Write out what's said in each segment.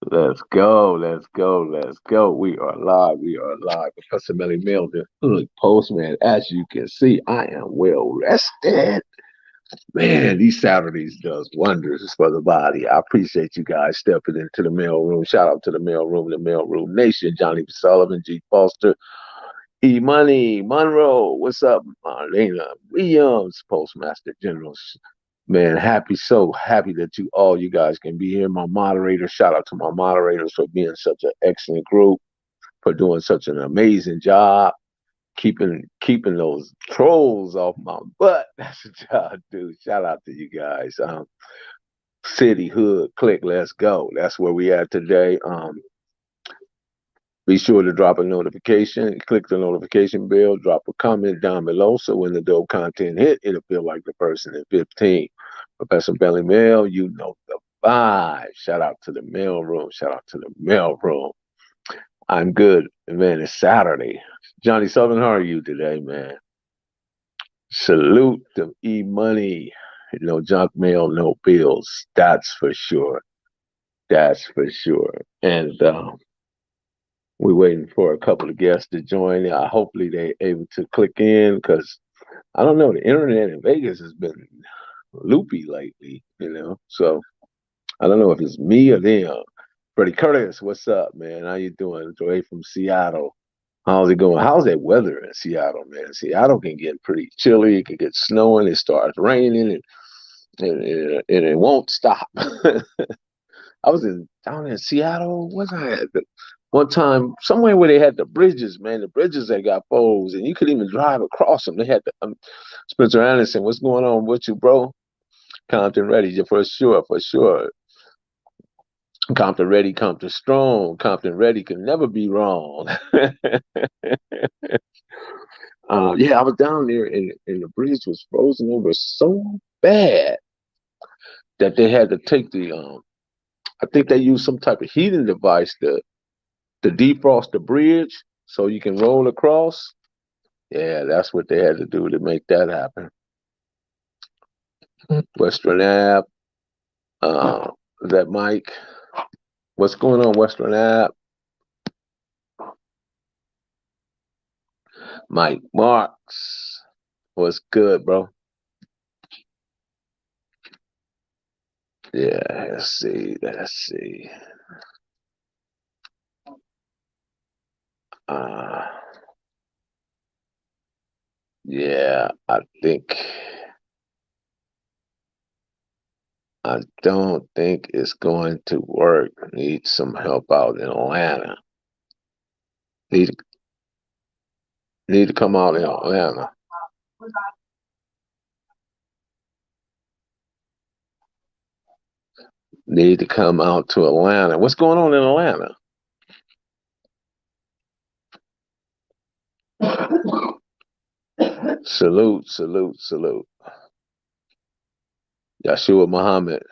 Let's go. Let's go. Let's go. We are live. We are live. Professor Melly Milton, Hood Postman. As you can see, I am well rested. Man, these Saturdays does wonders for the body. I appreciate you guys stepping into the mail room. Shout out to the mail room, nation. Johnny Sullivan, G. Foster, E. Money, Monroe. What's up, Marlena Williams, Postmaster General. Man, so happy that you guys can be here. My moderators, shout out to my moderators for being such an excellent group, for doing such an amazing job, keeping those trolls off my butt. That's what y'all do. Shout out to you guys. City, hood, click, let's go. That's where we at today. Be sure to drop a notification, click the notification bell, drop a comment down below so when the dope content hit, it'll feel like the person in 15. Professor Belly Mail, you know the vibe. Shout out to the mail room. Shout out to the mail room. I'm good. Man, it's Saturday. Johnny Southern, how are you today, man? Salute to E Money. No junk mail, no bills. That's for sure. That's for sure. And we're waiting for a couple of guests to join. Hopefully they're able to click in because I don't know. The internet in Vegas has been loopy lately. So I don't know if it's me or them. Freddie Curtis, what's up, man? How you doing? Joy from Seattle. How's it going? How's that weather in Seattle, man? Seattle can get pretty chilly. It can get snowing. It starts raining, and it won't stop. I was down in Seattle. What's I at? One time, somewhere where they had the bridges, man. The bridges that got poles, and you could even drive across them. They had the Spencer Anderson. What's going on with you, bro? Compton ready, yeah, for sure, for sure. Compton ready, Compton strong. Compton ready can never be wrong. Yeah, I was down there, and the bridge was frozen over so bad that they had to take the. I think they used some type of heating device to defrost the bridge so you can roll across. Yeah, that's what they had to do to make that happen. Western Ave, that Mike. What's going on, Western Ave? Mike Marks. What's good, bro? Yeah, let's see. Let's see. Uh, yeah, I don't think it's going to work. Need some help out in Atlanta. Need need to come out in Atlanta. Need to come out to Atlanta. What's going on in Atlanta? Salute, salute, salute. Yeshua Muhammad.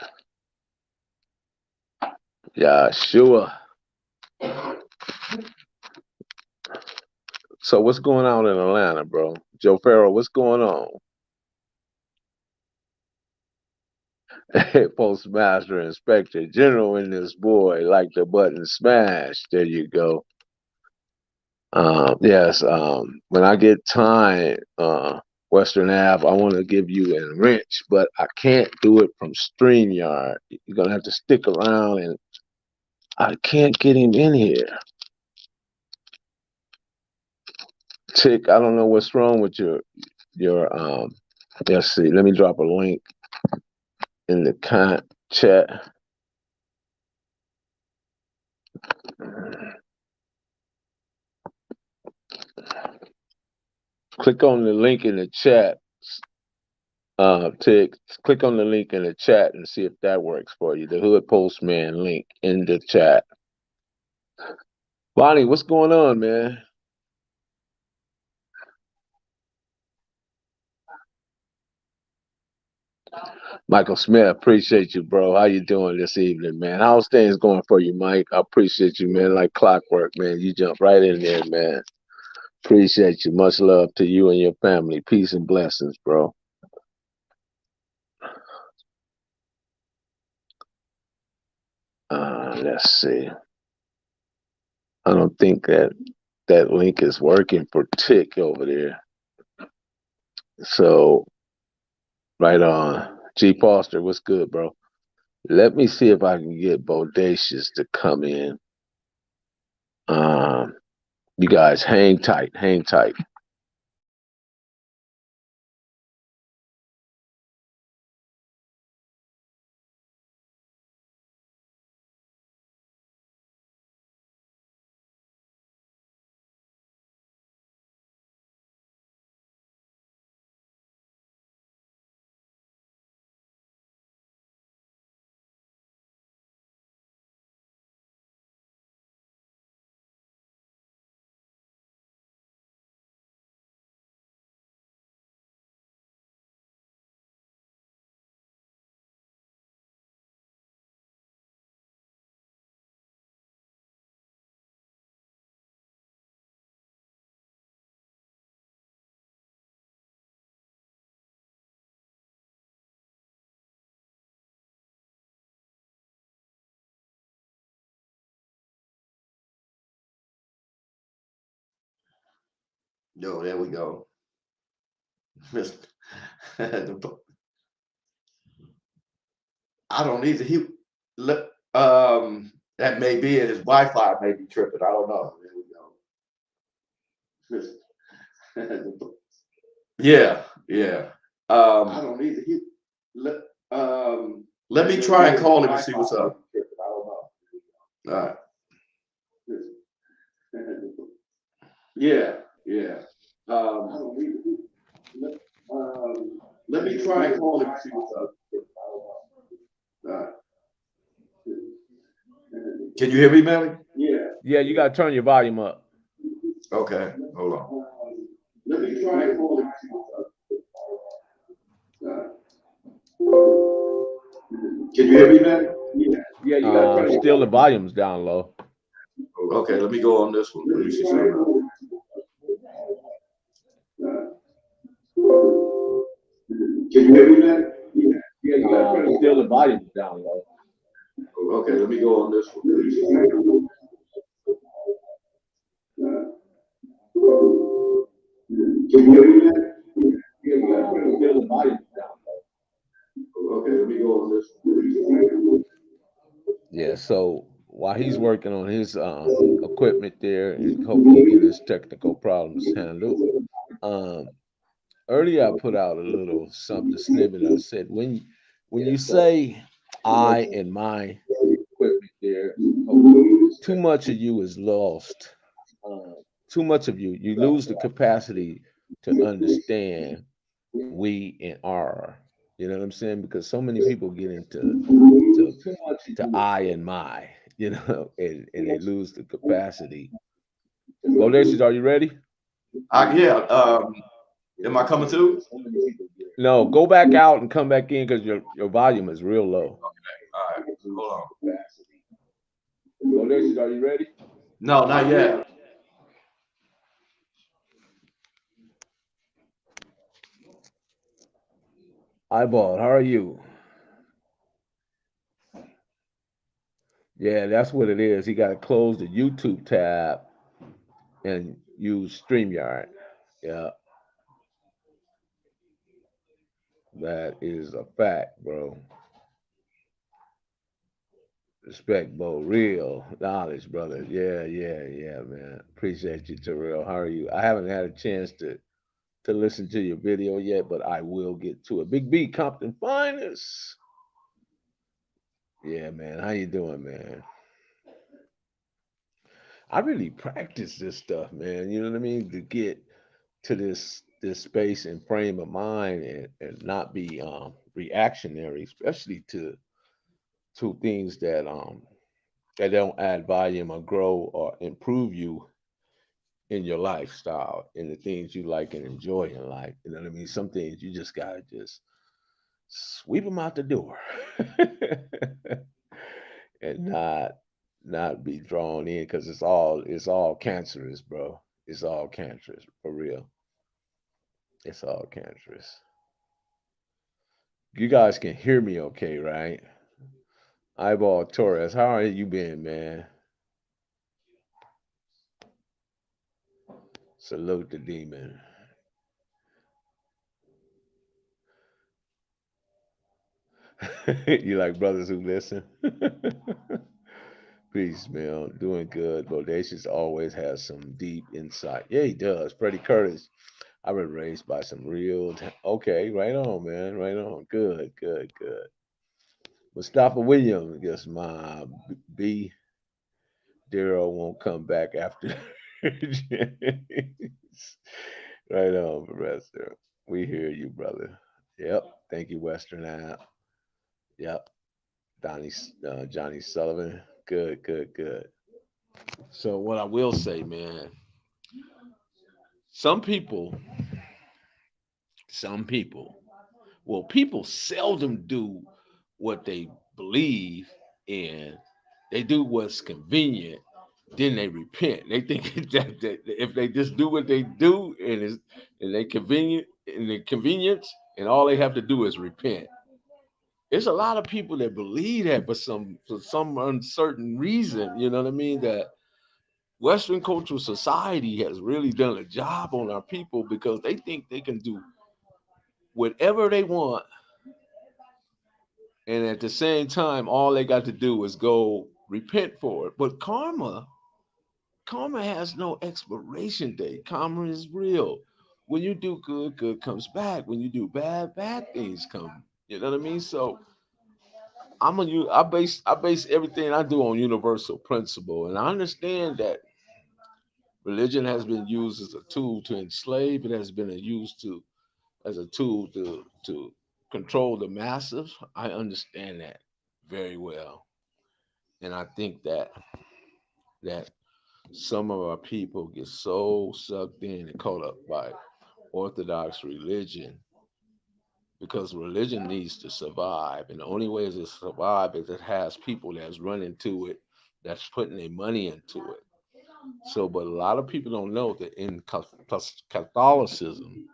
Yeshua. So what's going on in Atlanta, bro? Joe Farrell, what's going on? Postmaster, Inspector General in this boy, like the button smash. There you go. Yes, when I get time, Western Ave, I want to give you a wrench, but I can't do it from StreamYard. You're going to have to stick around, and I can't get him in here. Ticc, I don't know what's wrong with your let's see, let me drop a link in the chat. Click on the link in the chat. Ticc, click on the link in the chat and see if that works for you. The Hood Postman link in the chat. Bonnie, what's going on, man? Michael Smith, appreciate you, bro. How you doing this evening, man? How's things going for you, Mike? I appreciate you, man. Like clockwork, man. You jump right in there, man. Appreciate you. Much love to you and your family. Peace and blessings, bro. Let's see. I don't think that link is working for Ticc over there. So right on. G Foster, what's good, bro? Let me see if I can get Bodacious to come in. Um, you guys hang tight, hang tight. Yo, there we go. I don't either. That may be it. His Wi-Fi may be tripping. I don't know. There we go. Yeah, yeah. I don't either. Let me try and call him and see what's up. I don't know. All right. Yeah, yeah. Let me try and call him and see what's up. All right. Can you hear me, Melly? Yeah. Yeah, you gotta turn your volume up. Okay, hold on. Let me try and call him and see what's up. Can you hear me, Melly? Yeah. Yeah, you gotta turn Still the volume's down low. Okay, let me go on this one. Let me see something. Can you hear me, man? Yeah, you gotta turn Still the volume's down low. Okay, let me go on this one. Can you hear me, man? Yeah, Still the volume's down low. Okay, let me go on this one. Yeah, so while he's working on his equipment there and hopefully get his technical problems handled, um, earlier I put out a little something snippet. I said when you say I and my equipment there, too much of you is lost. Too much of you lose the capacity to understand we and our. You know what I'm saying? Because so many people get into to I and my, and they lose the capacity. Bodacious, are you ready? Yeah. Am I coming through? No, go back out and come back in because your volume is real low. All right. Hold on. Bodacious, are you ready? No, not yet. Eyeball, how are you? Yeah, that's what it is. He got to close the YouTube tab and use StreamYard. Yeah, that is a fact, bro. Respect, Bo. Real knowledge, brother. Yeah, yeah, yeah, man. Appreciate you, Terrell. How are you? I haven't had a chance to listen to your video yet, but I will get to it. Big B, Compton Finest. Yeah, man. How you doing, man? I really practice this stuff, man. You know what I mean? To get to this space and frame of mind and not be reactionary, especially to things that don't add volume or grow or improve you in your lifestyle and the things you like and enjoy in life. You know what I mean? Some things you just gotta just sweep them out the door and not be drawn in because it's all cancerous, bro. It's all cancerous for real. It's all cancerous. You guys can hear me okay, right? Eyeball Torres, how are you been, man? Salute the demon. You like brothers who listen? Peace, man. Doing good. Bodacious always has some deep insight. Yeah, he does. Freddie Curtis. I've been raised by some okay, right on, man. Right on. Good, good, good. Mustafa Williams, I guess my B. Daryl won't come back after. Right on, Professor. We hear you, brother. Yep. Thank you, Western App. Yep. Johnny Sullivan. Good, good, good. So what I will say, man, some people, some people, well, people seldom do what they believe in. They do what's convenient, then they repent. They think that if they just do what they do and they convenient and the convenience, and all they have to do is repent. There's a lot of people that believe that, but for some uncertain reason, you know what I mean, that Western cultural society has really done a job on our people because they think they can do whatever they want, and at the same time, all they got to do is go repent for it. But karma has no expiration date. Karma is real. When you do good, good comes back. When you do bad, bad things come. You know what I mean? So I base everything I do on universal principle, and I understand that religion has been used as a tool to enslave. It has been used to as a tool to control the masses. I understand that very well, and I think that some of our people get so sucked in and caught up by orthodox religion because religion needs to survive, and the only way to survive is it has people that's running to it, that's putting their money into it. So, but a lot of people don't know that in Catholicism,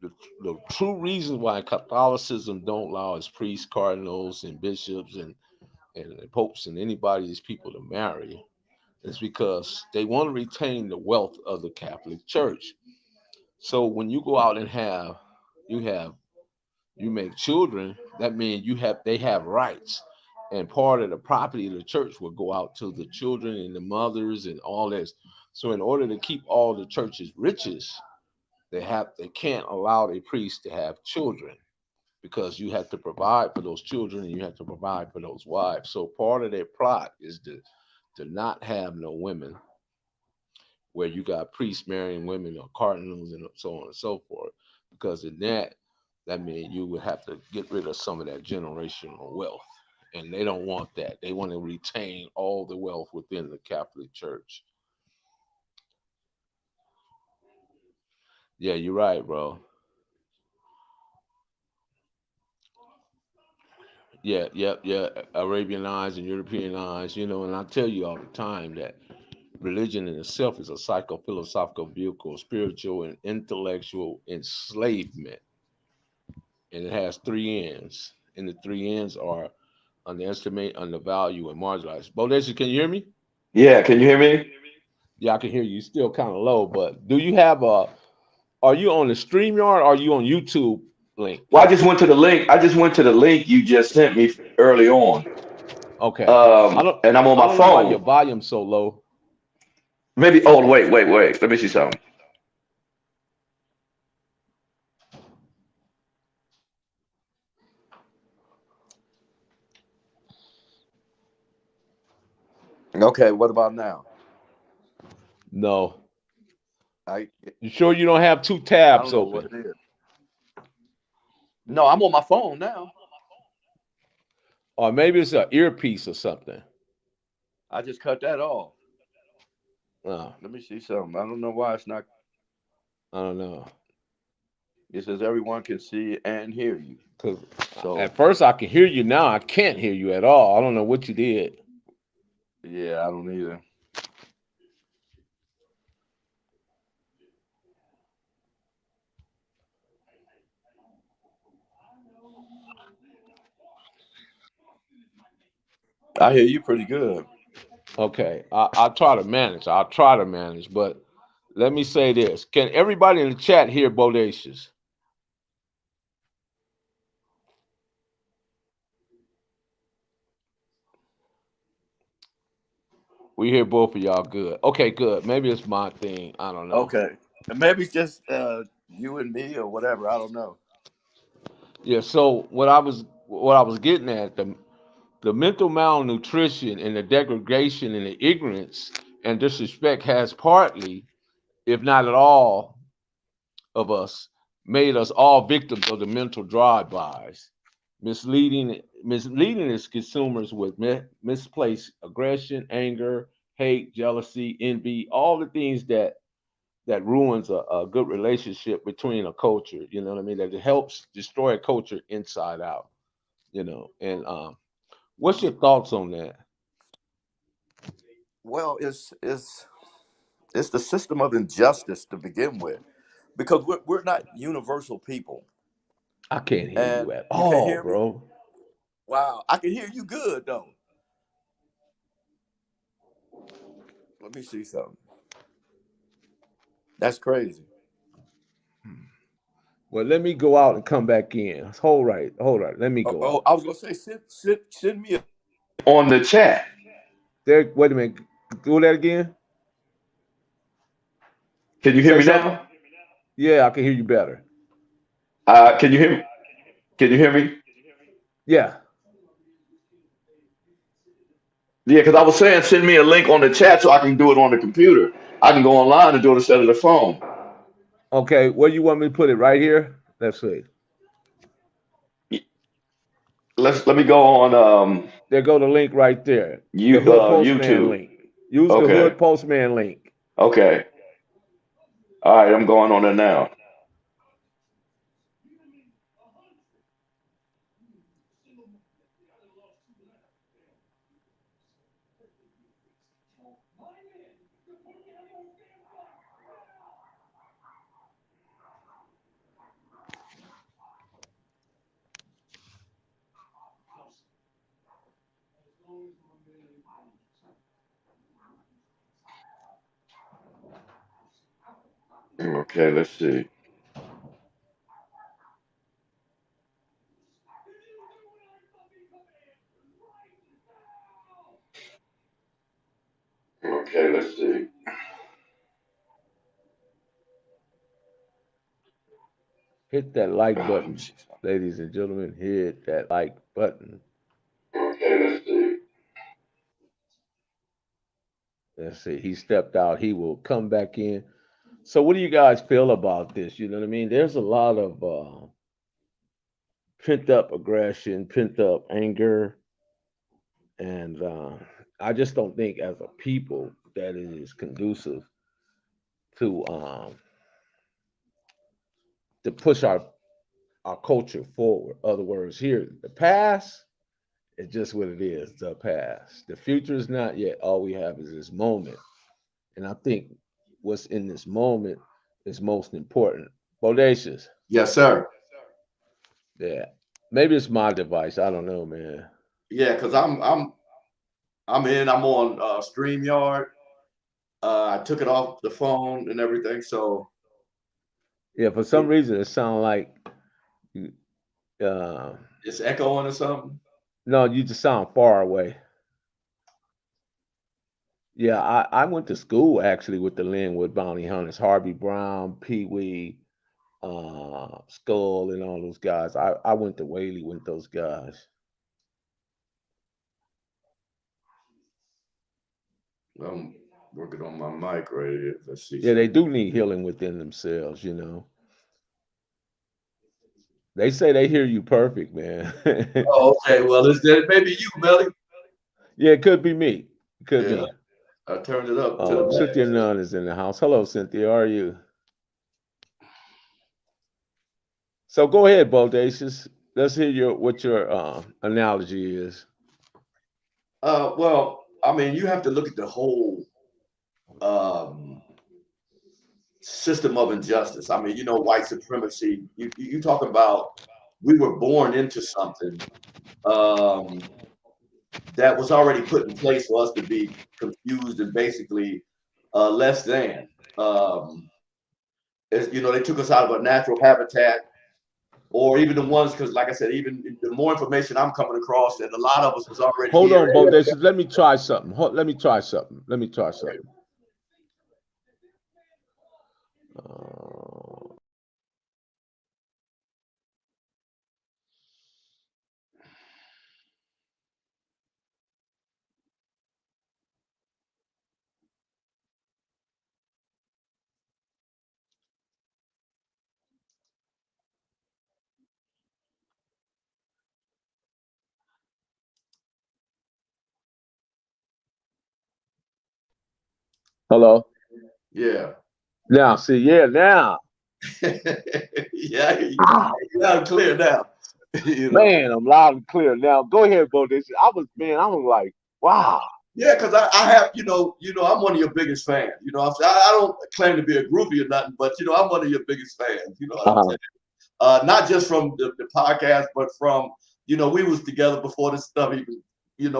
the, the true reason why Catholicism don't allow its priests, cardinals, and bishops and popes and anybody these people to marry is because they want to retain the wealth of the Catholic Church. So when you go out and you have you make children, that means they have rights. And part of the property of the church will go out to the children and the mothers and all this. So in order to keep all the church's riches, they can't allow the priests to have children because you have to provide for those children and you have to provide for those wives. So part of their plot is to not have no women where you got priests marrying women or cardinals and so on and so forth. Because in that means you would have to get rid of some of that generational wealth. And they don't want that. They want to retain all the wealth within the Catholic Church. Yeah, you're right, bro. Yeah, yeah, yeah. Arabian eyes and European eyes, and I tell you all the time that religion in itself is a psycho-philosophical vehicle, spiritual and intellectual enslavement. And it has three ends. And the three ends are underestimate, undervalue, and marginalize. Bodesia, can you hear me? Yeah, can you hear me? Yeah, I can hear you. Still kind of low, but do you have a? Are you on the StreamYard? Or are you on YouTube link? Well, I just went to the link. I just went to the link you just sent me early on. Okay. I don't. And I'm on I my don't know why your phone. volume's so low. Maybe. Oh, wait, wait, wait. Let me see something. Okay, what about now? No. I You sure you don't have two I tabs don't know what open? it is. No, I'm on my phone now. Or maybe it's an earpiece or something. I just cut that off. Oh, Let me see something. I don't know why it's not. I don't know. It says everyone can see and hear you. Cause So at first I can hear you. Now I can't hear you at all. I don't know what you did. yeah, I don't either. I hear you pretty good. Okay, I'll try to manage. I'll try to manage, but let me say this: can everybody in the chat hear Bodacious? We hear both of y'all good. Okay, good. Maybe it's my thing. I don't know. Okay. And maybe it's just you and me or whatever. I don't know. Yeah. So what I was getting at, the mental malnutrition and the degradation and the ignorance and disrespect has partly, if not at all, of us made us all victims of the mental drive-bys, misleading its consumers with misplaced aggression, anger, hate, jealousy, envy, all the things that ruins a good relationship between a culture. You know what I mean? That it helps destroy a culture inside out. And what's your Yeah, thoughts on that? well, it's the system of injustice to begin with, because we're not universal people. I can't hear And you at you can't all, hear me? bro. Wow, I can hear you good though. Let me see something. That's crazy. Well, let me go out and come back in. Hold right. Let me Oh, go oh, out. I was gonna say send me on the chat. There. Wait a minute. Do that again. Can you hear Say me something. now? Yeah, I can hear you better. Can you hear me? Can you hear me? Yeah. Yeah, because I was saying send me a link on the chat so I can do it on the computer. I can go online and do it instead of the phone. Okay. Where you want me to put it? Right here. Let's see. Let me go on There go the link right there. The Hood Postman YouTube. link. Use the Okay. Hood Postman link. Okay. All right, I'm going on there now. Okay, let's see. Okay, let's see. Hit that like Let me button, see something. ladies and gentlemen. Hit that like button. Okay, let's see. Let's see. He stepped out. He will come back in. So, what do you guys feel about this? You know what I mean? There's a lot of pent up aggression, pent up anger, and I just don't think, as a people, that it is conducive to push our culture forward. Other words, here, the past is just what it is. The past. The future is not yet. All we have is this moment, and I think what's in this moment is most important. Bodacious. Yes, sir. Yeah. Maybe it's my device. I don't know, man. Yeah, because I'm on StreamYard. I took it off the phone and everything, so Yeah, for some it, reason it sounds like you- uh it's echoing or something. no, you just sound far away. Yeah, I went to school actually with the Linwood Bounty Hunters, Harvey Brown, Pee Wee, Skull, and all those guys. I went to Whaley with those guys. I'm working on my mic right here. Let's see Yeah, they something. do need healing within themselves, you know. They say they hear you perfect, man. Oh, okay. Well, it's that maybe you, Melly. Yeah, it could be me. It could Yeah, be. I turned it up to the Cynthia max. Nunn is in the house. Hello, Cynthia. How are you? So go ahead, Bodacious. Let's hear what your analogy is. Well, I mean, you have to look at the whole um, system of injustice. I mean, white supremacy. You talk about we were born into something. Um, that was already put in place for us to be confused and basically less than. As, you know, they took us out of a natural habitat, or even the ones, because like I said, even the more information I'm coming across, and a lot of us was already Hold here. on, Bodacious. Let me try something. Let me try something. Let me try something. Hello. Yeah. Now, see, yeah, now. Yeah, you're clear now. You know. Man, I'm loud and clear now. Go ahead, Bodacious. I was like, wow. Yeah, because I have, I'm one of your biggest fans. You know, I don't claim to be a groupie or nothing, but I'm one of your biggest fans. You know what I'm saying? Not just from the podcast, but from, we was together before this stuff even,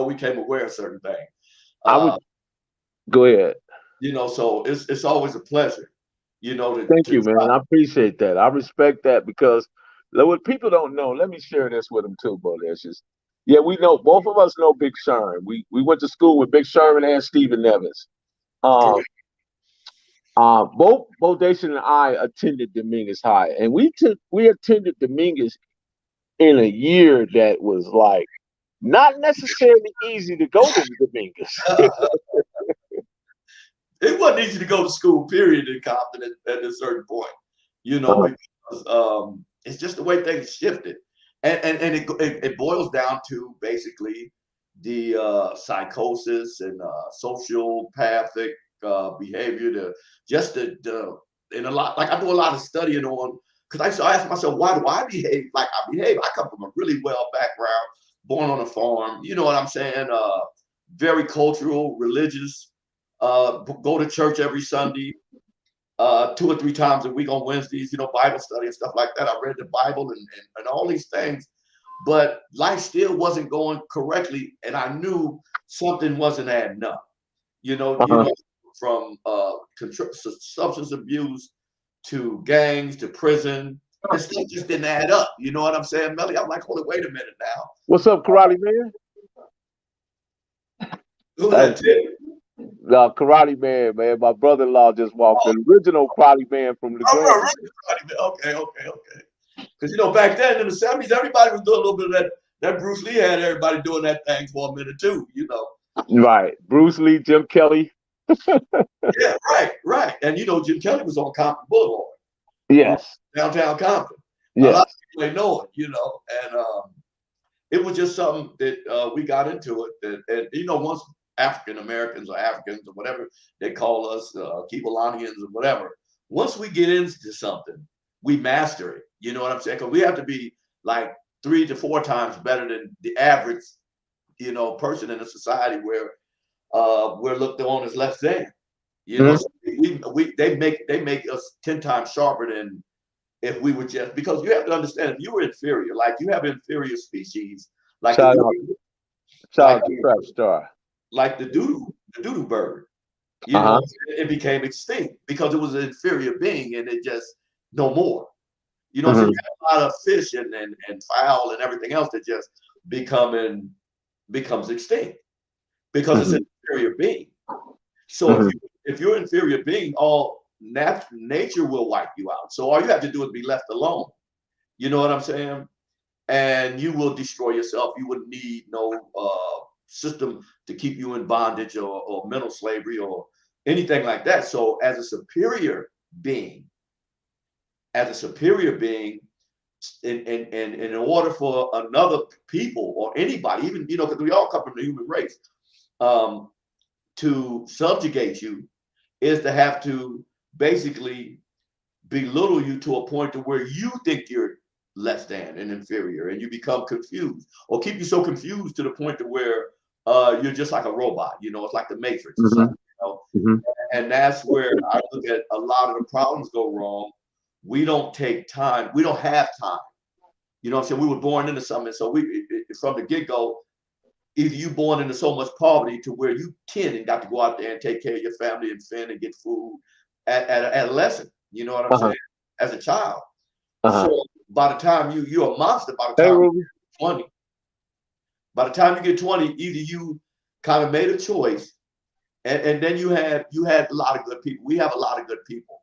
we came aware of certain things. I would go ahead. So it's always a pleasure, Thank to you, man. try. I appreciate that. I respect that because what people don't know, let me share this with them too, Bodacious. Yeah, we know both of us know Big Sherman. We went to school with Big Sherman and Stephen Evans. Um, Correct. both Bodacious and I attended Dominguez High, and we attended Dominguez in a year that was like not necessarily easy to go to Dominguez. It wasn't easy to go to school, period, in Compton at a certain point, Uh-huh. because it's just the way things shifted. And it boils down to basically the psychosis and sociopathic behavior, just the and a lot, like I do a lot of studying on, because I ask myself, why do I behave like I behave? I come from a really well background, born on a farm, you know what I'm saying? Very cultural, religious, go to church every Sunday, 2 or 3 times a week on Wednesdays, Bible study and stuff like that. I read the Bible and all these things, but life still wasn't going correctly. And I knew something wasn't adding up, Uh-huh. from substance abuse to gangs to prison. And stuff just didn't add up. You know what I'm saying, Melly? I'm like, hold it, wait a minute now. What's up, Karate Man? Who's Uh, that, Ticc? Karate Man. My brother-in-law just walked Oh, in. The original Karate Man from the oh, Grand. right. Okay. Because back then in the 70s, everybody was doing a little bit of that Bruce Lee had everybody doing that thing for a minute too. Right. Bruce Lee, Jim Kelly. Yeah, right. And Jim Kelly was on Compton Boulevard, Yes. downtown Compton. A lot of Yes. people ain't know it, and it was just something that we got into it. And once African Americans or Africans or whatever they call us, Kibalanians or whatever, once we get into something, we master it. You know what I'm saying? Because we have to be like 3 to 4 times better than the average, person in a society where we're looked on as less than. Mhm. So they make us 10 times sharper than if we were just, because you have to understand, if you were inferior, like you have inferior species, like the Shout out, doo shout like out to Trap Star. like the doo bird, Uh-huh. it became extinct because it was an inferior being and it just no more. So you Hmm. have a lot of fish and fowl and everything else that just becomes extinct because it's Hmm. an inferior being. So Hmm. if you're an inferior being, all nature will wipe you out. So all you have to do is be left alone. You know what I'm saying? And you will destroy yourself. You wouldn't need no system to keep you in bondage or mental slavery or anything like that. So being, as a superior being, in order for another people or anybody, even because we all come from the human race, um, to subjugate you is to have to basically belittle you to a point to where you think you're less than and inferior, and you become confused, or keep you so confused to the point to where you're just like a robot. It's like the Matrix or Hmm. something. Hmm. And that's where I look at a lot of the problems go wrong. We don't take time. We don't have time. You know what I'm saying? We were born into something, so from the get go, either you born into so much poverty to where you 10 and got to go out there and take care of your family and fend and get food at an adolescent. You know what I'm Uh-huh. saying? As a child. Uh-huh. So by the time you're a monster by the Hey, time Ruby. you're 20. By the time you get 20, either you kind of made a choice, and then you had a lot of good people. We have a lot of good people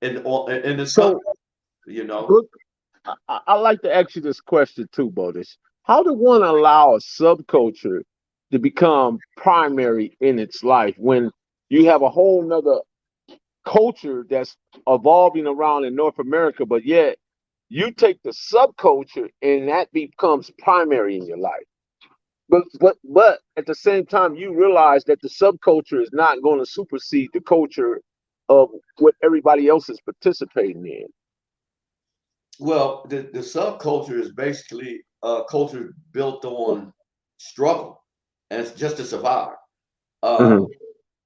in this So, country, you know. look, I like to ask you this question too, Bodis. How do one allow a subculture to become primary in its life when you have a whole nother culture that's evolving around in North America, but yet you take the subculture and that becomes primary in your life? But at the same time, you realize that the subculture is not going to supersede the culture of what everybody else is participating in. Well, the subculture is basically a culture built on struggle and it's just to survive. Uh, Mm-hmm.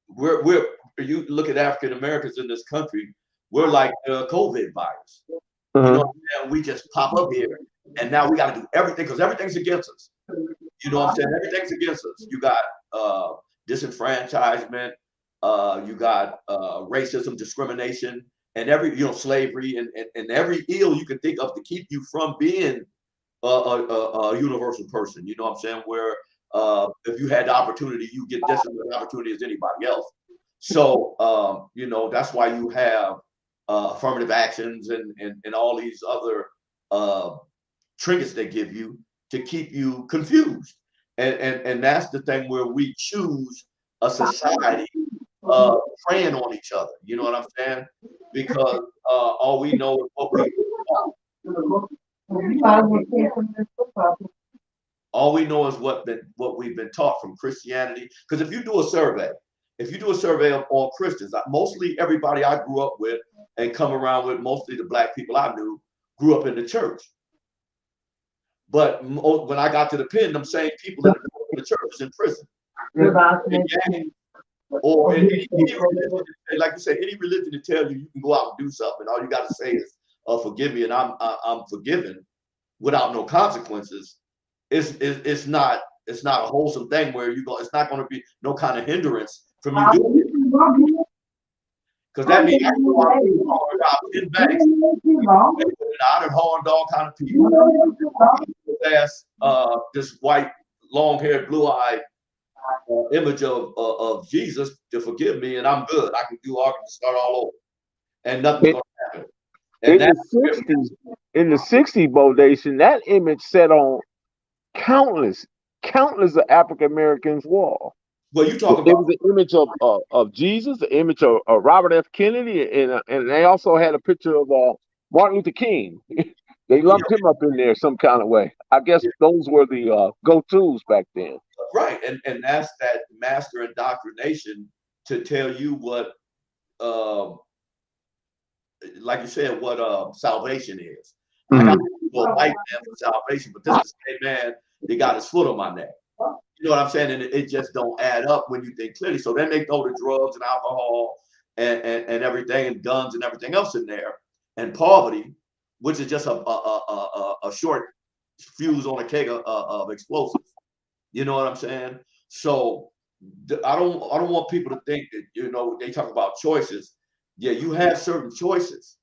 we're you look at African Americans in this country, we're like the COVID virus. You know Uh-huh. what I'm saying? We just pop up here and now we got to do everything because everything's against us. You know what I'm saying? Everything's against us. You got disenfranchisement, you got racism, discrimination, and slavery, and every ill you can think of to keep you from being a universal person. You know what I'm saying? Where if you had the opportunity, you get just as much opportunity as anybody else. So that's why you have affirmative actions and all these other uh, trinkets they give you to keep you confused. And that's the thing where we choose a society preying on each other. You know what I'm saying? Because all we know is what we all we know is what we've been taught from Christianity. Because if you do a survey on Christians, mostly everybody I grew up with and come around with, mostly the black people I knew, grew up in the church. But when I got to the pen, them same people that are in the church was in prison, in gangs, or in any religion. Like you say, any religion to tell you can go out and do something, all you got to say is, "Forgive me," and I'm forgiven without no consequences. It's not a wholesome thing where you go. It's not going to be no kind of hindrance from you doing it, because that means I can go out and rob 10 banks. I done harmed all kind of people. Ask this white, long-haired, blue-eyed image of Jesus to forgive me, and I'm good. I can do all, start all over, and nothing's In, going to happen. And in the that's '60s, in the '60s, Bodation, that image set on countless, countless of African Americans' wall. well, you talk It about was the image of Jesus, the image of Robert F. Kennedy, and they also had a picture of Martin Luther King. They yeah, lumped him up in there some kind of way. I guess yeah, those were the go-tos back then. right, and that's that master indoctrination to tell you what, uh, like you said, what salvation is. I got Mm-hmm. to go a white man for salvation, but this is the same man that got his foot on my neck. You know what I'm saying? And it just don't add up when you think clearly. So then they throw the drugs and alcohol and everything and guns and everything else in there, and poverty, which is just a short fuse on a keg of explosives. You know what I'm saying? So I don't want people to think that they talk about choices. Yeah, you have certain choices.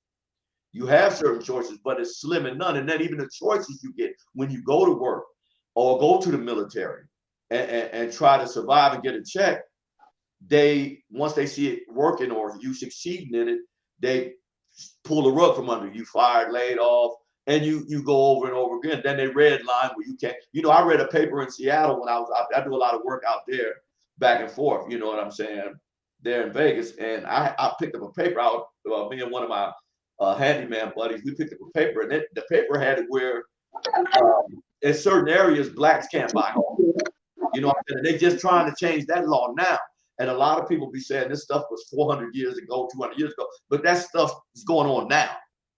You have certain choices, but it's slim and none. And then even the choices you get when you go to work or go to the military and try to survive and get a check, they once they see it working or you succeeding in it, they pull the rug from under you, fired, laid off, and you go over and over again. Then they red line where you can't. I read a paper in Seattle when I do a lot of work out there, back and forth. You know what I'm saying? There in Vegas, and I picked up a paper out. Me and one of my handyman buddies, we picked up a paper, and the paper had it where in certain areas blacks can't buy homes. You know what I'm saying? And they just trying to change that law now. And a lot of people be saying this stuff was 400 years ago, 200 years ago, but that stuff is going on now.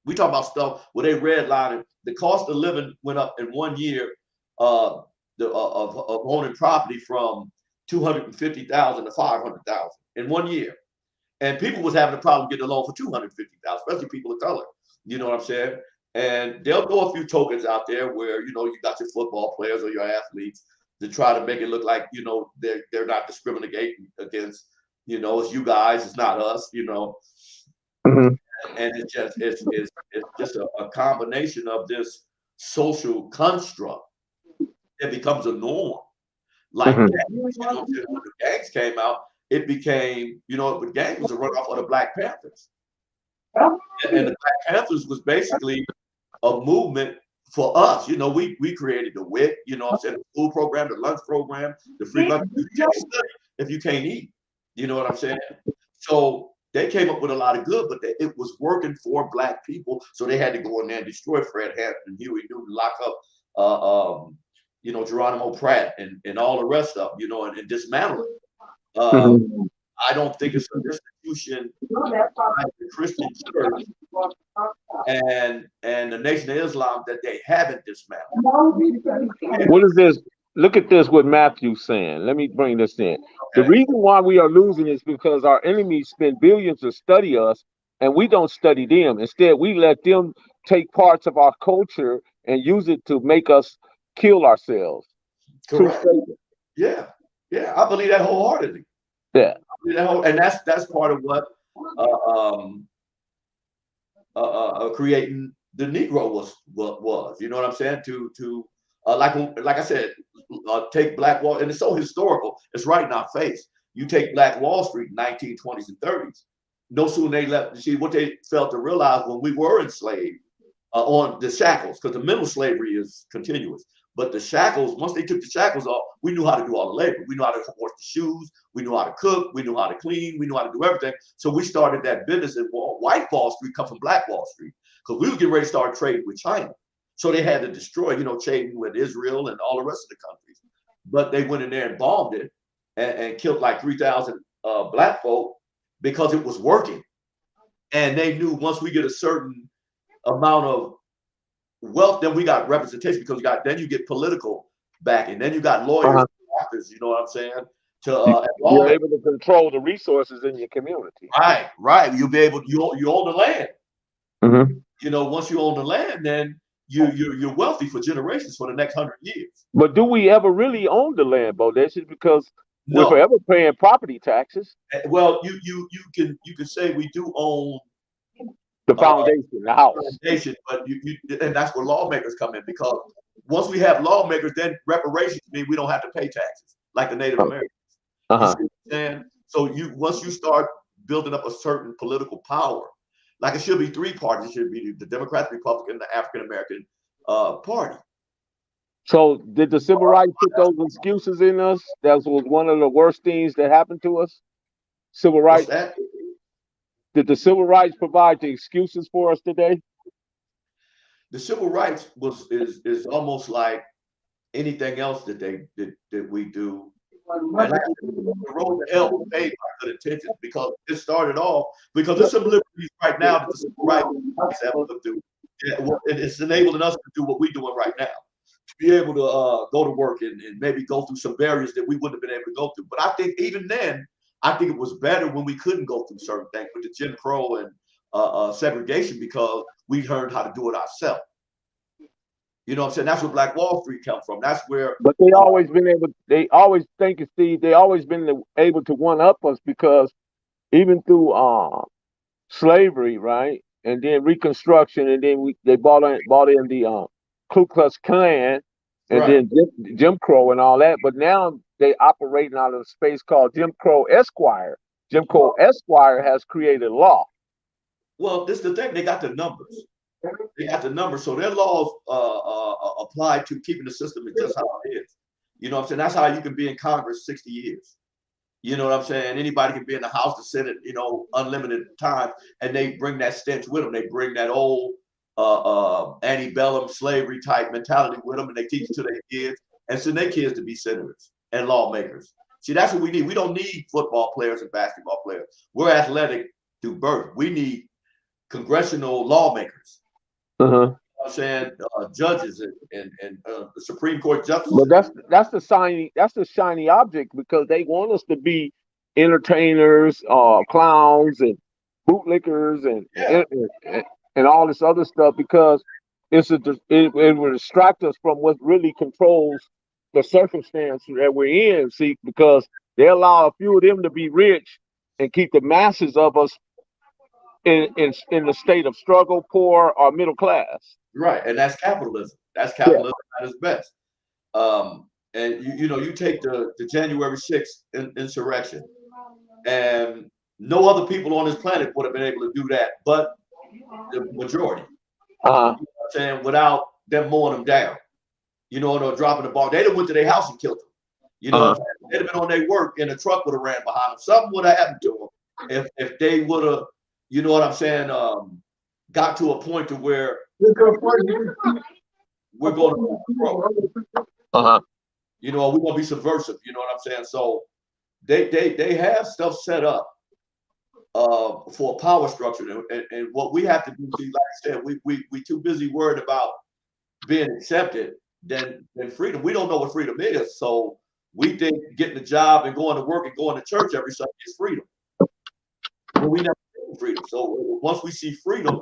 We talk about stuff where they redlining. The cost of living went up in 1 year, of owning property from 250,000 to 500,000 in 1 year. And people was having a problem getting a loan for 250,000, especially people of color. You know what I'm saying? And they'll throw a few tokens out there where you got your football players or your athletes, to try to make it look like, they're not discriminating against, it's you guys, it's not us, Mhm. and it's just a combination of this social construct that becomes a norm. Like Mhm. gangs, when the gangs came out, it became, the gang was a runoff of the Black Panthers. And the Black Panthers was basically a movement for us. We created the WIC, I'm saying, the school program, the lunch program, the free lunch. You can't study if you can't eat. You know what I'm saying? So they came up with a lot of good, but it was working for Black people. So they had to go in there and destroy Fred Hampton, Huey Newton, lock up, Geronimo Pratt and all the rest of them, and dismantle it. Mhm. I don't think it's an institution like the Christian church and the Nation of Islam that they haven't dismantled. What is this? Look at this, what Matthew's saying. Let me bring this in. The Okay. reason why we are losing is because our enemies spend billions to study us and we don't study them. Instead, we let them take parts of our culture and use it to make us kill ourselves. True Correct. statement. Yeah. Yeah. I believe that wholeheartedly. Yeah. And that's part of what um, creating the Negro was. You know what I'm saying? To like I said, take Black Wall, and it's so historical. It's right in our face. You take Black Wall Street, 1920s and 30s. No sooner they left. See what they failed to realize when we were enslaved on the shackles, because the mental slavery is continuous. But the shackles, once they took the shackles off, we knew how to do all the labor. We knew how to wash the shoes. We knew how to cook. We knew how to clean. We knew how to do everything. So we started that business. And White Wall Street come from Black Wall Street because we was getting ready to start trading with China. So they had to destroy, trading with Israel and all the rest of the countries. But they went in there and bombed it and killed like 3,000 Black folk because it was working. And they knew once we get a certain amount of wealth, then we got representation because then you get political backing, then you got lawyers, Uh-huh. doctors, you know what I'm saying? You're able to control the resources in your community. Right. You'll be able, you own the land. Mm-hmm. Once you own the land, then you're wealthy for generations for the next 100 years. But do we ever really own the land, Bo? That's just because we're No. forever paying property taxes. Well, you can say we do own The foundation, the house. foundation, but and that's where lawmakers come in, because once we have lawmakers, then reparations mean we don't have to pay taxes like the Native Americans. You see Uh-huh. what I'm saying? So once you start building up a certain political power, like it should be three parties. It should be the Democrat, Republican, the African American party. So did the civil rights put those excuses in us? That was one of the worst things that happened to us. Civil What's rights. that? Did the civil rights provide the excuses for us today? The civil rights is almost like anything else that we do. And like the road to hell was paved by good intentions, because it started off because there's some liberties right now that the civil rights have lived through. Yeah, well, it's enabling us to do what we're doing right now, to be able to go to work and maybe go through some barriers that we wouldn't have been able to go through. But I think even then, I think it was better when we couldn't go through certain things with the Jim Crow and segregation, because we learned how to do it ourselves. You know what I'm saying? That's where Black Wall Street comes from. That's where But they always been able. They always think, Steve. They always been able to one up us because even through slavery, right, and then Reconstruction, and then they bought in the Ku Klux Klan, and right. then Jim Crow and all that. But now they operating out of a space called Jim Crow Esquire. Jim Crow Esquire has created law. Well, this is the thing. They got the numbers. They got the numbers. So their laws apply to keeping the system just how it is. You know what I'm saying? That's how you can be in Congress 60 years. You know what I'm saying? Anybody can be in the House, the Senate, unlimited time, and they bring that stench with them. They bring that old antebellum slavery type mentality with them, and they teach it to their kids and send their kids to be senators and lawmakers. See, that's what we need. We don't need football players and basketball players. We're athletic through birth. We need congressional lawmakers. Uh-huh. I'm saying judges and the Supreme Court But justices. that's the shiny object because they want us to be entertainers, clowns, and bootlickers, Yeah. and all this other stuff because it will distract us from what really controls the circumstance that we're in. See, because they allow a few of them to be rich and keep the masses of us in the state of struggle, poor, or middle class. Right, and that's capitalism. That's Yeah. capitalism at its best. And you know, you take the January 6th insurrection, and no other people on this planet would have been able to do that, but the majority. Uh-huh. You know what I'm saying? Without them mowing them down, you know, or dropping the ball. They'd have went to their house and killed them. You know what I'm saying? They'd have been on their work and the truck would have ran behind them. Something would have happened to them if they would have, you know what I'm saying, got to a point to where we're going to Uh-huh. you know, we're gonna be subversive, you know what I'm saying? So they have stuff set up for a power structure. And what we have to do, see, like I said, we too busy worried about being accepted than freedom. We don't know what freedom is. So we think getting a job and going to work and going to church every Sunday is freedom. But we never get freedom. So once we see freedom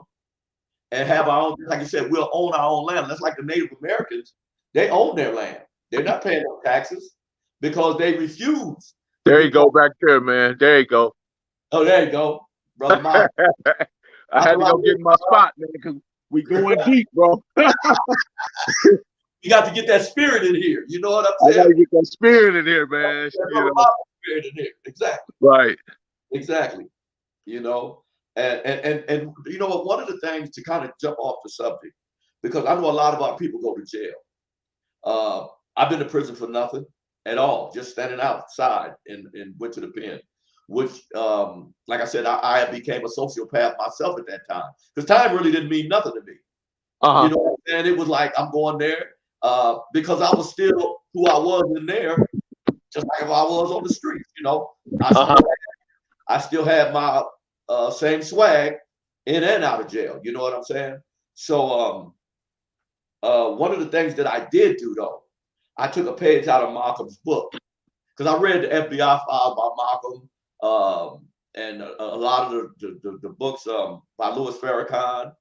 and have our own, like I said, we'll own our own land. That's like the Native Americans. They own their land. They're not paying no taxes because they refuse. There you go, back there, man. There you go. Oh, there you go, brother Mike. I had to go get my spot, man, because we going deep, bro. You got to get that spirit in here. You know what I'm saying? I got to get that spirit in here, man. You know? Spirit in here. Exactly. Right. Exactly. You know, and you know what? One of the things to kind of jump off the subject, because I know a lot of our people go to jail. I've been to prison for nothing at all, just standing outside and went to the pen, which, like I said, I became a sociopath myself at that time because time really didn't mean nothing to me. Uh-huh. You know, and it was like I'm going there because I was still who I was in there, just like if I was on the streets. You know, I still had my same swag in and out of jail. You know what I'm saying? So one of the things that I did do though, I took a page out of Malcolm's book because I read the FBI file by Malcolm and a lot of the books by Louis Farrakhan.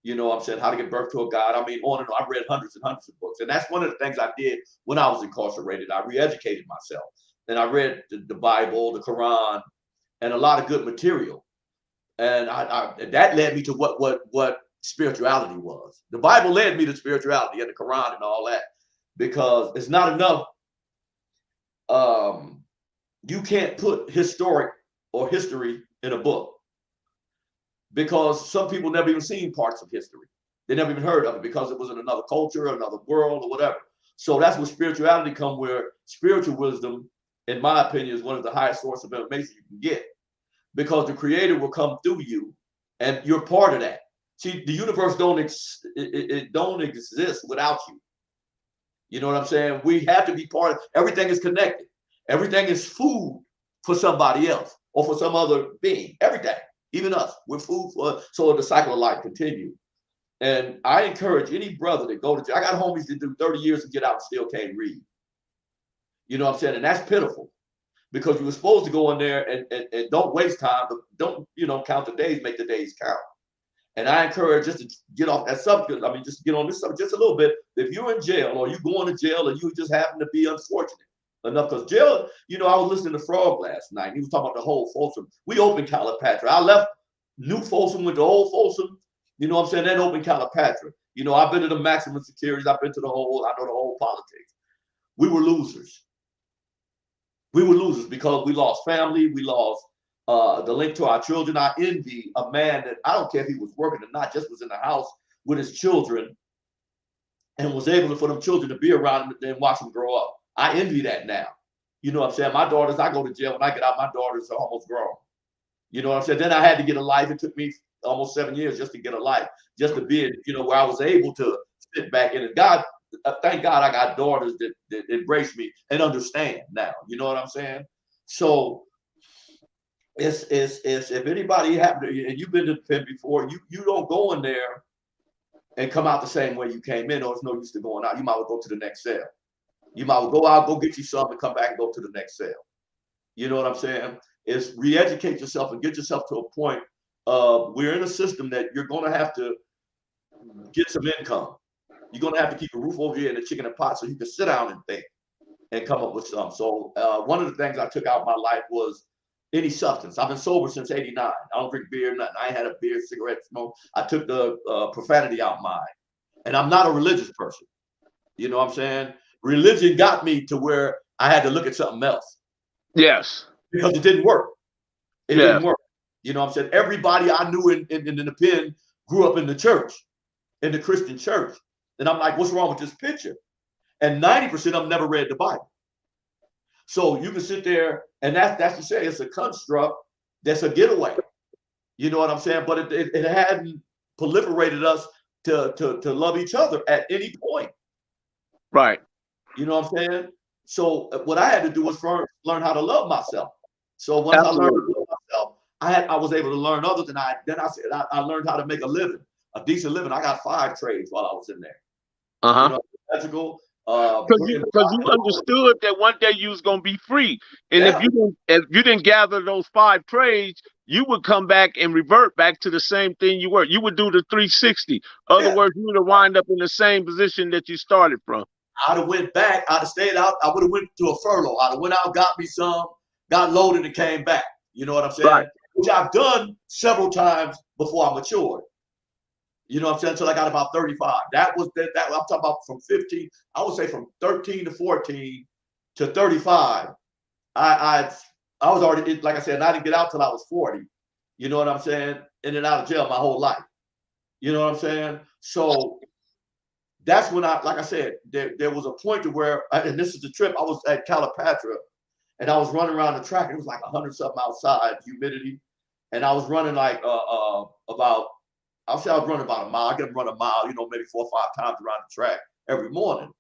You know what I'm saying? How to Get Birth to a God. I mean, on and on. I read hundreds and hundreds of books. And that's one of the things I did when I was incarcerated. I re-educated myself. And I read the Bible, the Quran, and a lot of good material. And that led me to what spirituality was. The Bible led me to spirituality and the Quran and all that. Because it's not enough. You can't put historic or history in a book. Because some people never even seen parts of history. They never even heard of it because it was in another culture, another world, or whatever. So that's where spirituality comes, where spiritual wisdom, in my opinion, is one of the highest sources of information you can get. Because the creator will come through you and you're part of that. See, the universe don't exist without you. You know what I'm saying? We have to be part of it. Everything is connected. Everything is food for somebody else or for some other being. Everything. Even us, we're food for, so the cycle of life continue. And I encourage any brother to go to jail. I got homies that do 30 years and get out and still can't read. You know what I'm saying? And that's pitiful because you were supposed to go in there and don't waste time, but don't, you know, count the days, make the days count. And I encourage just to get off that subject. I mean, just get on this subject just a little bit. If you're in jail or you going to jail or you just happen to be unfortunate enough, because jail, you know, I was listening to Frog last night. He was talking about the whole Folsom. We opened Calipatra. I left New Folsom with the old Folsom. You know what I'm saying? Then opened Calipatra. You know, I've been to the maximum securities. I've been to the whole, I know the whole politics. We were losers. We were losers because we lost family. We lost the link to our children. I envy a man that I don't care if he was working or not, just was in the house with his children and was able for them children to be around him and watch them grow up. I envy that now. You know what I'm saying? My daughters, I go to jail. When I get out, my daughters are almost grown. You know what I'm saying? Then I had to get a life. It took me almost 7 years just to get a life, just to be, you know, where I was able to sit back in it. God, thank God I got daughters that embrace me and understand now. You know what I'm saying? So it's if anybody happened to, and you've been to the pen before, you don't go in there and come out the same way you came in, or it's no use to going out. You might well go to the next cell. You might well go out, go get you something, and come back and go to the next cell. You know what I'm saying? Is re-educate yourself and get yourself to a point of we're in a system that you're going to have to get some income. You're going to have to keep a roof over your head and a chicken and pot so you can sit down and think. and come up with some. So one of the things I took out of my life was any substance. I've been sober since '89. I don't drink beer, nothing. I ain't had a beer, cigarette, smoke. I took the profanity out of mine. And I'm not a religious person. You know what I'm saying? Religion got me to where I had to look at something else. Yes. Because it didn't work. It Yes. didn't work. You know what I'm saying? Everybody I knew in the pen grew up in the church, in the Christian church. And I'm like, what's wrong with this picture? And 90% of them never read the Bible. So you can sit there, and that's to say, it's a construct that's a getaway. You know what I'm saying? But it hadn't proliferated us to love each other at any point. Right. You know what I'm saying? So what I had to do was learn how to love myself. So once Absolutely. I learned to love myself, I was able to learn others, and I learned how to make a living, a decent living. I got 5 trades while I was in there. Uh-huh. You know, electrical. Because you understood that one day you was gonna be free, and Yeah. if you didn't gather those 5 trades, you would come back and revert back to the same thing you were. You would do the 360. Other words, you would have wind up in the same position that you started from. I'd have went back. I'd have stayed out. I would have went to a furlough. I'd have went out, got me some, got loaded, and came back. You know what I'm saying? Right. Which I've done several times before I matured. You know what I'm saying? Until I got about 35. That I'm talking about from 15. I would say from 13 to 14 to 35. I was already, like I said, I didn't get out till I was 40. You know what I'm saying? In and out of jail my whole life. You know what I'm saying? So that's when like I said, there was a point to where, and this is the trip, I was at Calipatra, and I was running around the track, and it was like 100 something outside, humidity. And I was running like about, I'll say I was running about a mile. I could run a mile, maybe 4 or 5 times around the track every morning.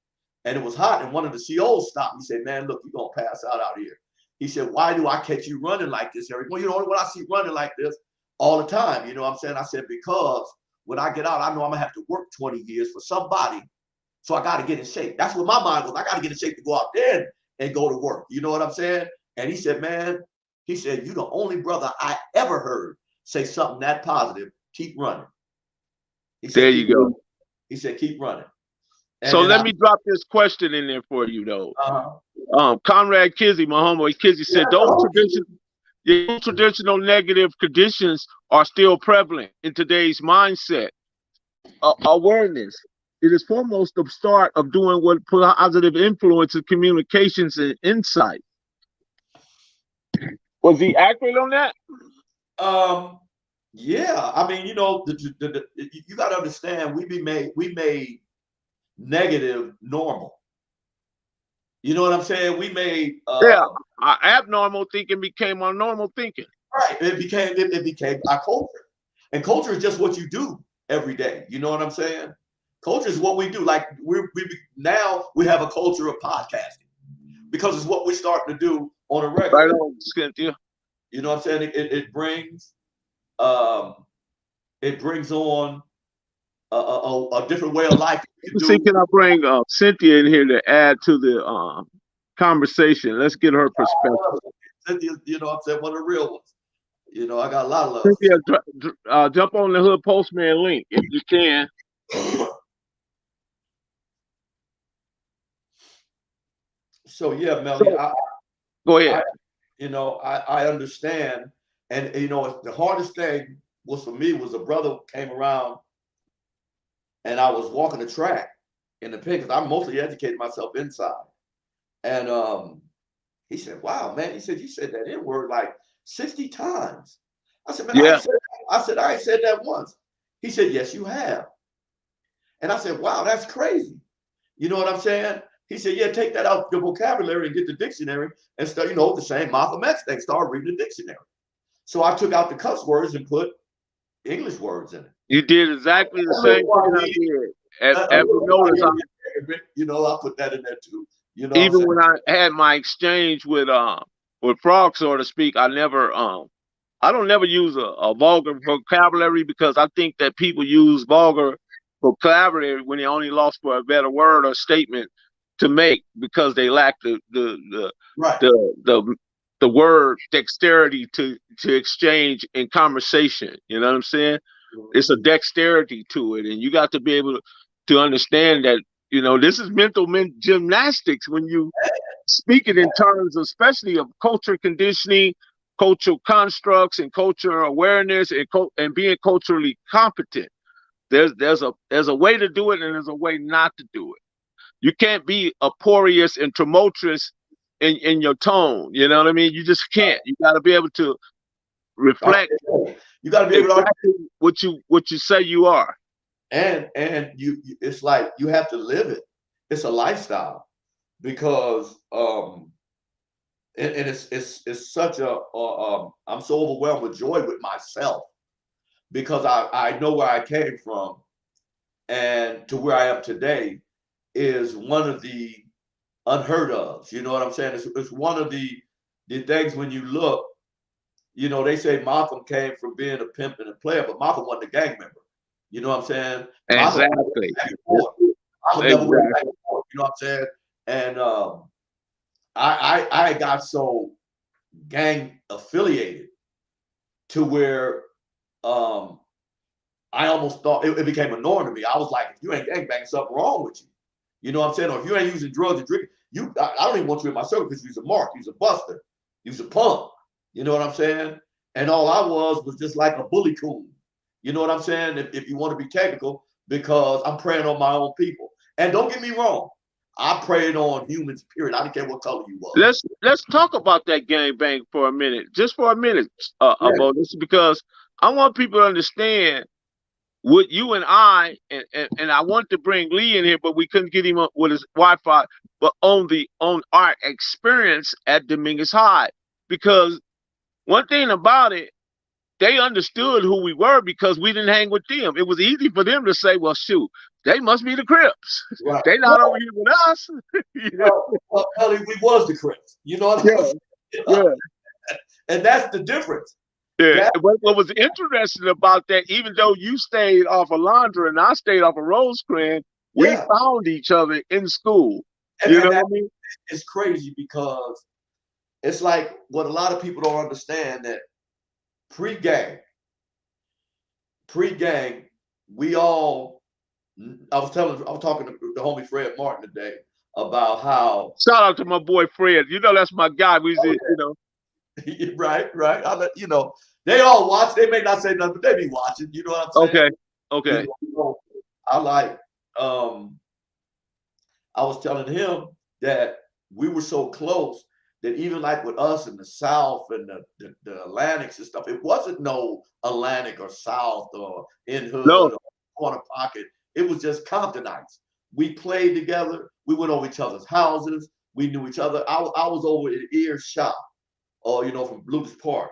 And it was hot. And one of the COs stopped me. He said, man, look, you're going to pass out here. He said, why do I catch you running like this every morning? When I see running like this all the time, you know what I'm saying? I said, because when I get out, I know I'm going to have to work 20 years for somebody. So I got to get in shape. That's what my mind was. I got to get in shape to go out there and go to work. You know what I'm saying? And he said, man, you're the only brother I ever heard say something that positive. Keep running. He said, there you go. Running. He said, keep running. And so let me drop this question in there for you, though. Conrad Kizzy, my homeboy Kizzy, said those traditional negative conditions are still prevalent in today's mindset. Awareness. It is foremost the start of doing what positive influences, communications, and insight. Was he accurate on that? Yeah. I mean, you got to understand, we made negative normal. You know what I'm saying? We made our abnormal thinking became our normal thinking. Right. It became our culture. And culture is just what you do every day. You know what I'm saying? Culture is what we do. Like now we have a culture of podcasting because it's what we're starting to do on a regular. Right on, Cynthia. You know what I'm saying? It brings on a different way of life. See, can I bring Cynthia in here to add to the conversation? Let's get her perspective. Cynthia, you know what I'm saying? One of the real ones. You know, I got a lot of love. Cynthia, jump on the Hood Postman link if you can. So yeah, Melly, go ahead. I understand, and the hardest thing was for me was a brother came around, and I was walking the track in the pen because I mostly educated myself inside, and he said, "Wow, man," he said, "You said that N word like 60 times." I said, "Man, yeah." I ain't said that once." He said, "Yes, you have," and I said, "Wow, that's crazy." You know what I'm saying? He said, yeah, take that out your vocabulary and get the dictionary and start, the same Malcolm X thing, start reading the dictionary. So I took out the cuss words and put English words in it. You did exactly the same thing I did. Every notice, I put that in there too. Even when I had my exchange with Frog, so to speak, I don't never use a vulgar vocabulary because I think that people use vulgar vocabulary when they only lost for a better word or statement to make because they lack the word dexterity to exchange in conversation. You know what I'm saying? It's a dexterity to it, and you got to be able to understand that this is mental gymnastics when you speaking in terms, especially of culture conditioning, cultural constructs, and cultural awareness, and being culturally competent. There's a way to do it, and there's a way not to do it. You can't be oporious and tumultuous in your tone. You know what I mean? You just can't. You got to be able to reflect You got to be able to, exactly what you say you are. and it's like you have to live it. It's a lifestyle because and it's such a I'm so overwhelmed with joy with myself because I know where I came from and to where I am today is one of the unheard of. You know what I'm saying? It's one of the things when you look, you know, they say Malcolm came from being a pimp and a player, but Malcolm wasn't a gang member. You know what I'm saying? Malcolm Exactly. Malcolm never went back Exactly. and forth. You know what I'm saying? And I got so gang affiliated to where um, I almost thought it became a norm to me. I was like, if you ain't gang banging, something wrong with you. You know what I'm saying? Or if you ain't using drugs and drinking, I don't even want you in my circle because you're a mark, you're a buster, you're a punk. You know what I'm saying? And all I was just like a bully coon. You know what I'm saying? If you want to be technical, because I'm preying on my own people. And don't get me wrong, I preyed on humans, period. I didn't care what color you was. Let's talk about that gang bang for a minute, just for a minute, Yeah. about this, because I want people to understand what you and and I want to bring Lee in here, but we couldn't get him up with his Wi-Fi. But on our experience at Dominguez High, because one thing about it, they understood who we were because we didn't hang with them. It was easy for them to say, "Well, shoot, they must be the Crips. Right. They not over here with us." Well, Ellie, we was the Crips. You know what I'm saying? Yeah. And that's the difference. Yeah, That, what was interesting about that, even though you stayed off of Alondra and I stayed off of Rosecrans, we yeah. found each other in school. And, You know and what that I mean? is crazy because it's like what a lot of people don't understand that pre-gang, pre-gang, we all I was talking to the homie Fred Martin today about how Shout out to my boy Fred. You know that's my guy. right, right. You know, they all watch. They may not say nothing, but they be watching. You know what I'm saying? Okay, You okay. know, I like. I was telling him that we were so close that even like with us in the South and the Atlantics and stuff, it wasn't no Atlantic or South or in No, hood or corner pocket. It was just Comptonites. We played together. We went over each other's houses. We knew each other. I was over at earshot, or you know, from Lucas Park,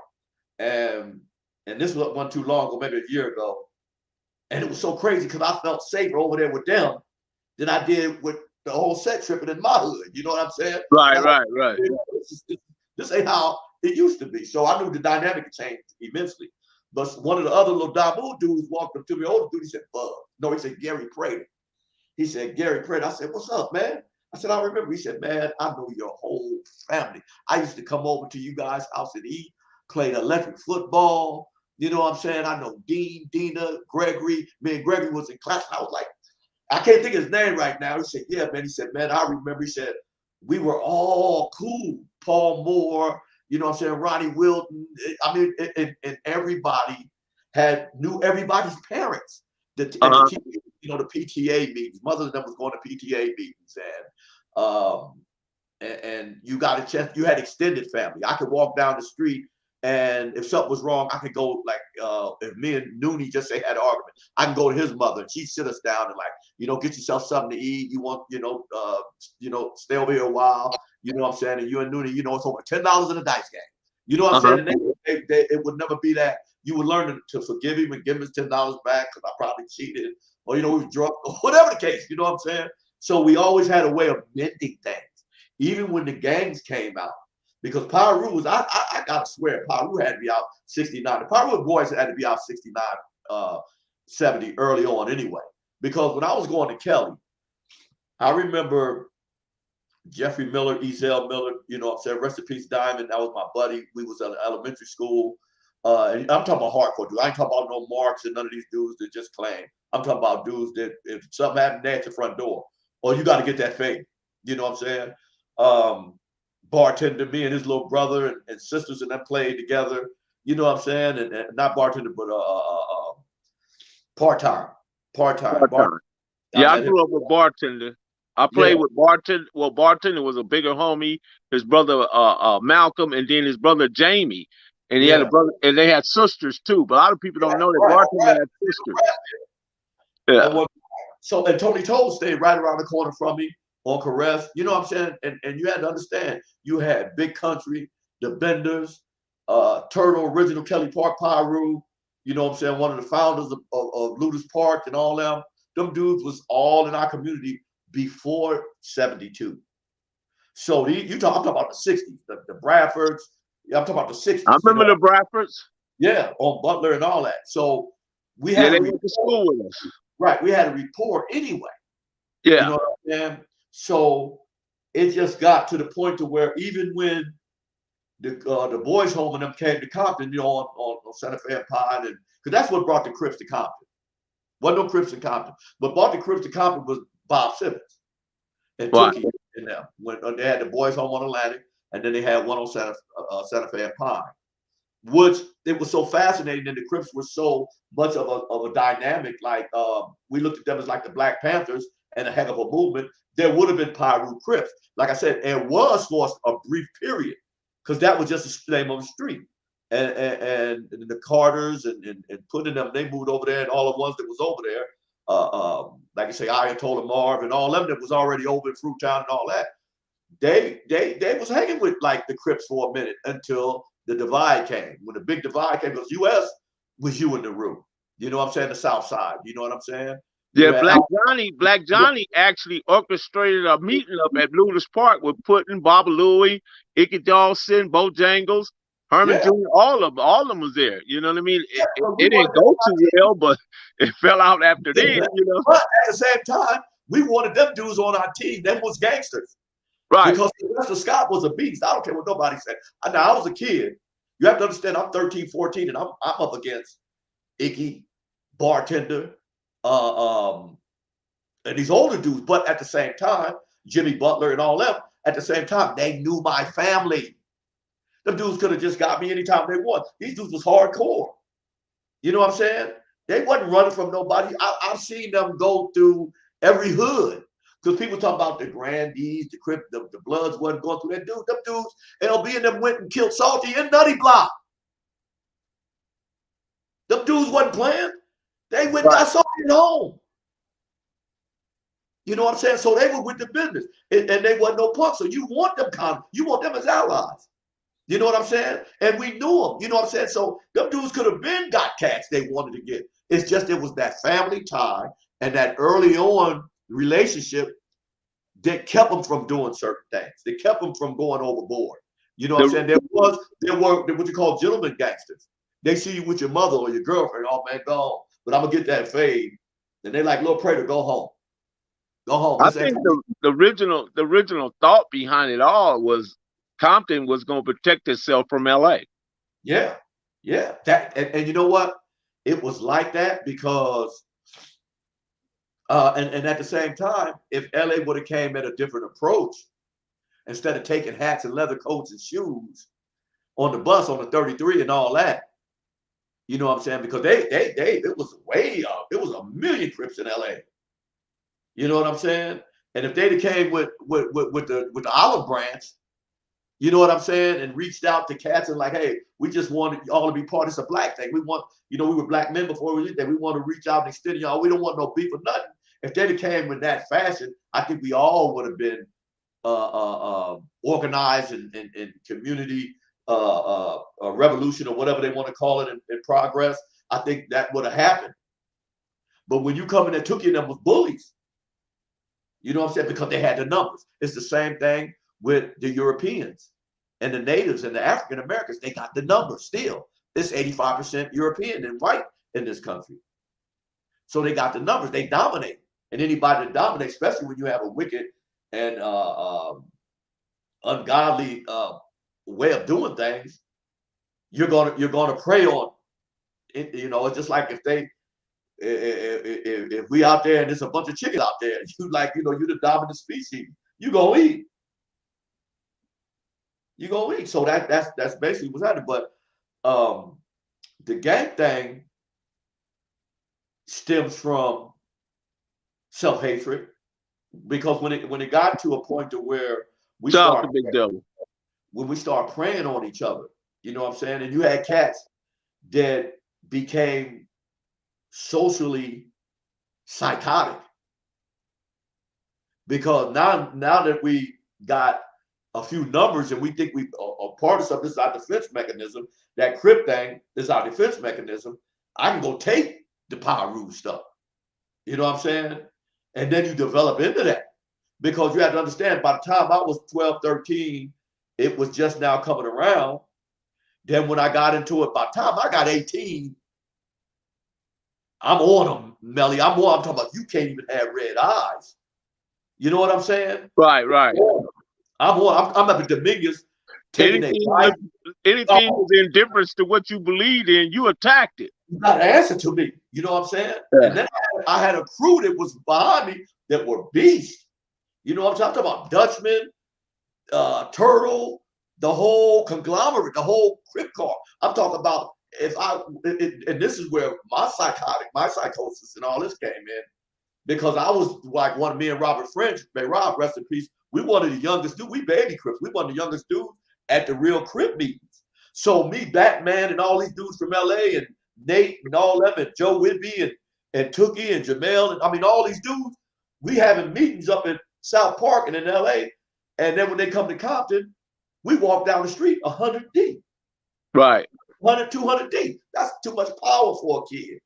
and this was one too long ago, maybe a year ago, and it was so crazy because I felt safer over there with them than I did with the whole set tripping in my hood. You know what I'm saying? right, And I'm right, right. like, this ain't how it used to be. So I knew the dynamic had changed immensely. But one of the other little Dabu dudes walked up to me, older dude, he said, Bub. No, he said, Gary Prator. He said, Gary Prator. I said, what's up, man? I said, I remember. He said, man, I know your whole family. I used to come over to you guys' house and eat, played electric football. You know what I'm saying? I know Dean, Dina, Gregory. Me and Gregory was in class. I was like, I can't think of his name right now. He said, yeah, man. He said, man, I remember. He said, we were all cool. Paul Moore, you know what I'm saying? Ronnie Wilton. I mean, and everybody knew everybody's parents. Uh-huh. You know, the PTA meetings. Mother of them was going to PTA meetings. And you got a chance. You had extended family. I could walk down the street, and if something was wrong, I could go like if me and Noonie just say had an argument, I can go to his mother and she'd sit us down and like, you know, get yourself something to eat. You want, you know, stay over here a while. You know what I'm saying? And you and Noonie, you know, it's over $10 in a dice game. You know what I'm Uh-huh. saying? And it would never be that. You would learn to forgive him and give him his $10 back because I probably cheated, or you know, we was drunk, or whatever the case. You know what I'm saying? So we always had a way of mending things even when the gangs came out. Because Pyru was, I gotta swear, Pyru had to be out 69. The Pyru boys had to be out 69, 70 early on anyway. Because when I was going to Kelly, I remember Jeffrey Miller, Ezel Miller, you know what I'm saying? Rest in peace, Diamond. That was my buddy. We was at elementary school. And I'm talking about hardcore dudes. I ain't talking about no marks and none of these dudes that just claim. I'm talking about dudes that if something happened, they at your front door. Or you got to get that fame. You know what I'm saying? bartender, me and his little brother and sisters and them played together. You know what I'm saying? And not bartender, but part time, part time. Part-time. I Yeah, I met him. grew up with bartender. I played Yeah, with bartender. Well, bartender was a bigger homie. His brother Malcolm, and then his brother Jamie, and he had a yeah. brother, and they had sisters too. But a lot of people don't know that Right, bartender right. had sisters. Yeah. And what, so and Tony Toll stayed right around the corner from me on Caress. You know what I'm saying? And you had to understand, you had Big Country, the Benders, Turtle, original Kelly Park Pyru. You know what I'm saying? One of the founders of Ludus Park and all them. Them dudes was all in our community before '72. So I'm talking about the '60s, the Bradfords. Yeah, I'm talking about the I '60s. You know, remember the Bradfords. yeah, on Butler and all that. So we Yeah, had a they went to report, school with us. right? We had a report anyway. You Yeah. know what I'm saying? So it just got to the point to where even when the boys' home and them came to Compton, you know, on Santa Fe and Pine, and because that's what brought the Crips to Compton. Wasn't no Crips in Compton, but brought the Crips to Compton was Bob Simmons and Right. Ticc in them when they had the boys' home on Atlantic, and then they had one on Santa Fe and Pine. Which it was so fascinating, and the Crips were so much of a dynamic. Like we looked at them as like the Black Panthers and a heck of a movement. There would have been Pyru Crips. Like I said, it was for a brief period because that was just a name on the street. And the Carters and putting them, they moved over there, and all the ones that was over there, like I say, Ayatollah Marv and all them that was already over in Fruitown and all that. They was hanging with like the Crips for a minute until the divide came. When the big divide came, because US was you in the room. You know what I'm saying? The South Side. You know what I'm saying? Yeah, You had Black Johnny actually orchestrated a meeting up at Ludus Park with Putin, Baba Louie, Icky Dawson, Bojangles, Herman yeah, Jr., all of them was there. You know what I mean? yeah. We It didn't wanted them go on too well, but it fell out after our then, team. you know. But at the same time, we wanted them dudes on our team. Them was gangsters. Right. Because Sylvester Scott was a beast. I don't care what nobody said. Now I was a kid. You have to understand, I'm 13, 14, and I'm up against Icky, Bartender, and these older dudes. But at the same time, Jimmy Butler and all them, at the same time, they knew my family. Them dudes could have just got me anytime they want. These dudes was hardcore. You know what I'm saying? They wasn't running from nobody. I've seen them go through every hood. Because people talk about the Grandees, the Crip, the Bloods wasn't going through that dude. Them dudes, LB and them went and killed Salty and Nutty Block. Them dudes wasn't playing. They went and Right. got Salty at home. You know what I'm saying? So they were with the business, and they wasn't no punks. So you want them you want them as allies. You know what I'm saying? And we knew them. You know what I'm saying? So them dudes could have been got cats they wanted to get. It's just it was that family tie and that early on relationship that kept them from doing certain things. They kept them from going overboard. You know what I'm The saying? There were what you call gentleman gangsters. They see you with your mother or your girlfriend. Oh man, go home. But I'm gonna get that fade. And they like, little Prator, go home. Go home. I This ain't think for you. the original thought behind it all was Compton was going to protect itself from LA. Yeah, yeah. That and you know what? It was like that because and at the same time, if LA would have came at a different approach, instead of taking hats and leather coats and shoes on the bus on the 33 and all that, you know what I'm saying? Because they it was way up. It was a million Crips in LA. You know what I'm saying? And if they'd have came with the olive branch, you know what I'm saying, and reached out to cats and like, hey, we just want y'all to be part of this a black thing. We want, you know, we were black men before we did that. We want to reach out and extend y'all. We don't want no beef or nothing. If they'd have came with that fashion, I think we all would have been organized and community revolution or whatever they want to call it in progress. I think that would have happened. But when you come in and took you, them was bullies. You know what I'm saying? Because they had the numbers. It's the same thing with the Europeans and the natives and the African Americans. They got the numbers still. It's 85% European and white in this country. So they got the numbers. They dominate. And anybody that dominates, especially when you have a wicked and ungodly way of doing things, you're gonna prey on it. You know, it's just like if we out there and there's a bunch of chickens out there, you like, you know, you're the dominant species, you gonna eat. You gonna eat. So that's basically what's happening. But um, the gang thing stems from self-hatred because when it got to a point to where we Shout out start to Big Devil. when we start preying on each other, you know what I'm saying? And you had cats that became socially psychotic because now that we got a few numbers and we think we are part of something, this is our defense mechanism. That Crip thing is our defense mechanism. I can go take the power rule stuff. You know what I'm saying? And then you develop into that because you have to understand by the time I was 12, 13, it was just now coming around. Then when I got into it, by the time I got 18, I'm on them, Melly. I'm talking about you can't even have red eyes. You know what I'm saying? Right, right. I'm at the Dominguez taking Anything, a life. anything was indifference to what you believed in, you attacked it. You got to answer to me. You know what I'm saying? Yeah. And then I had a crew that was behind me that were beasts. You know what I'm talking about? Dutchman, Turtle, the whole conglomerate, the whole Crip car. I'm talking about and this is where my psychosis and all this came in because I was like me and Robert French, may Rob, rest in peace. We one of the youngest dudes. We baby Crips. We one of the youngest dudes at the real Crip meetings. So me, Batman, and all these dudes from LA and Nate and all them and Joe Whitby and Tookie and Jamel and I mean all these dudes, we having meetings up in South Park and in LA. And then when they come to Compton, we walk down the street 100 deep. Right. 100, 200 deep. That's too much power for a kid.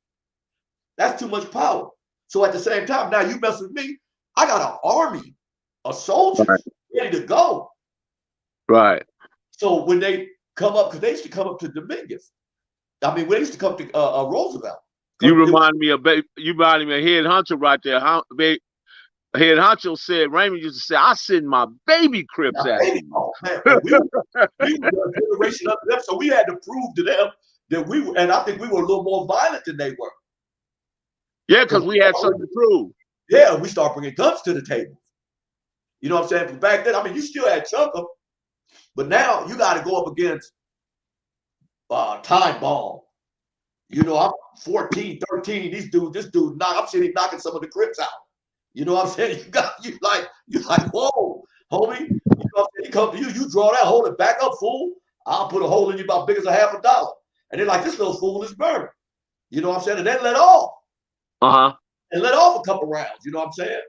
That's too much power. So at the same time, now you mess with me, I got an army of soldiers ready to go. Right. So when they come up, because they used to come up to Dominguez. I mean, when they used to come to Roosevelt. You remind me of Head Honcho right there. Head Honcho said, Raymond used to say, I send my baby Crips at you. We were a generation up to them, so we had to prove to them that we were, and I think we were a little more violent than they were. Yeah, because we had something to prove. Yeah, we started bringing guns to the table. You know what I'm saying? But back then, I mean, you still had Chunker, but now you got to go up against Time Bomb. You know, I'm 14, 13. This dude, I'm seeing him knocking some of the Crips out. You know what I'm saying? You like, whoa, homie. You know what I'm saying? He come to you, you draw that, hold it back up, fool. I'll put a hole in you about big as $50. And they're like, this little fool is burning. You know what I'm saying? And then let off. And let off a couple rounds. You know what I'm saying?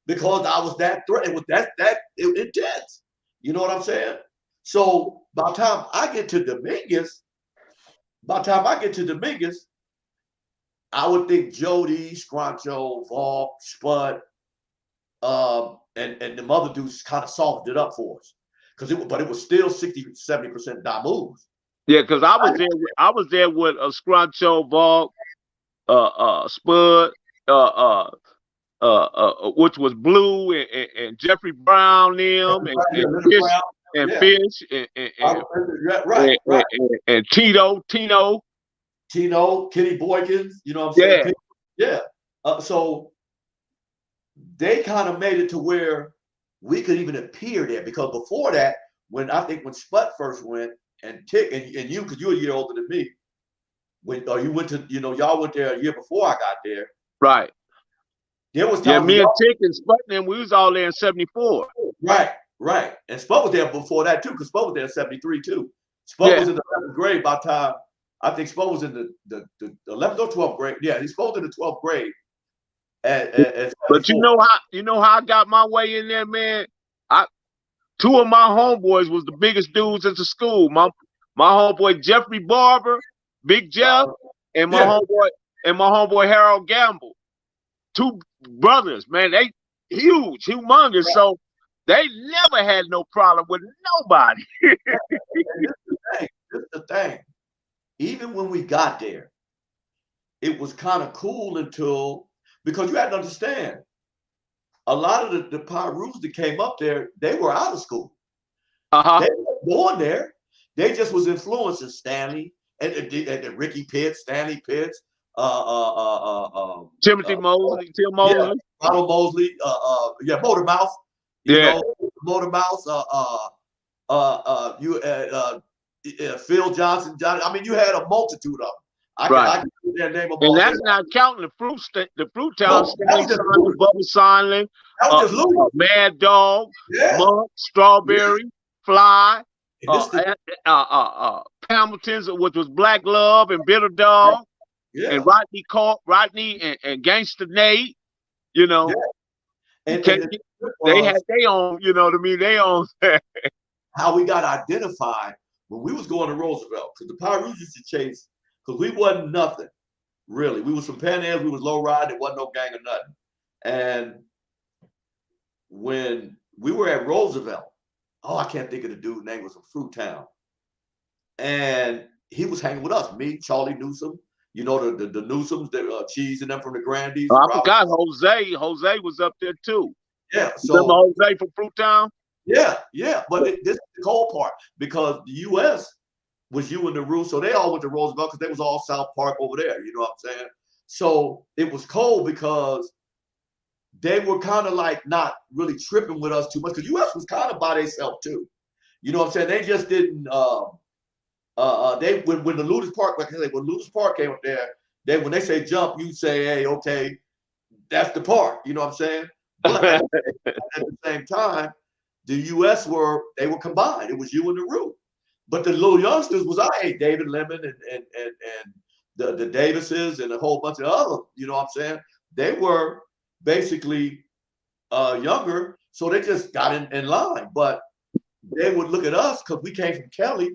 Because I was that threat. It was that intense. You know what I'm saying? So by the time I get to Dominguez, I would think Jody, Scroncho, Volk, Spud, and the other dudes kind of softened it up for us. But it was still 60-70% Damus. Yeah, because I was there with Scroncho, Volk, Spud, which was Blue and Jeffrey Brown, them and Fish and Tino, Kenny Boykins. You know what I'm saying? Yeah. So they kind of made it to where we could even appear there because before that, when Spud first went and Ticc and you, because you're a year older than me, when you went to, y'all went there a year before I got there. Right. There was me and Ticc and Spud and we was all there in 74. Right. And Spud was there before that too, because Spud was there in 73 too. Spud was in the 11th grade by the time I think Spud was in the 11th or 12th grade. Yeah, he's supposed in the 12th grade. But you know how I got my way in there, man. Two of my homeboys was the biggest dudes at the school. My homeboy Jeffrey Barber, Big Jeff, and my homeboy Harold Gamble. Two brothers, man. They huge, humongous. So they never had no problem with nobody. This is the thing. Even when we got there, it was kind of cool because you had to understand, a lot of the Pyrus that came up there, they were out of school. They weren't born there. They just was influencing Stanley and Ricky Pitts, Stanley Pitts, Timothy Mosley, Tim Mosley, Ronald Mosley, Motor Mouth, Motor Mouth, You had Phil Johnson, Johnny. I mean, you had a multitude of them. Right. I can put their name them And all day that's not counting the fruit town, long. No, Stanley Simon, Bubba Sondland, that was just Louis. Mad Dog, Yeah. Monk, Strawberry, Fly, And Hamilton's, which was Black Love and Bitter Dog, yeah. and Rodney and Gangster Nate, you know. Yeah. They had their own, you know what I mean? They own how we got identified when we was going to Roosevelt, because the Pirates used to chase, because we wasn't nothing, really. We was from Pan Am, we was low ride, there wasn't no gang or nothing. And when we were at Roosevelt, I can't think of the dude's name, was from Fruit Town. And he was hanging with us, me, Charlie Newsom, you know, the Newsoms, the Cheese and them from the Grandies. I forgot Jose. Jose was up there too. Yeah. So remember Jose from Fruit Town? Yeah. But this is the cold part, because the U.S. was you and the Roo, so they all went to Roosevelt because they was all South Park over there. You know what I'm saying? So it was cold because they were kind of like not really tripping with us too much, because U.S. was kind of by themselves too. You know what I'm saying? They just didn't. When the Ludus Park, like I said, when Ludus Park came up there, when they say jump, you say, hey, okay, that's the park. You know what I'm saying? But at the same time, the U.S. were combined. It was you and the Roo. But the little youngsters was David Lemon and the Davises and a whole bunch of other, you know what I'm saying? They were basically younger, so they just got in line. But they would look at us because we came from Kelly.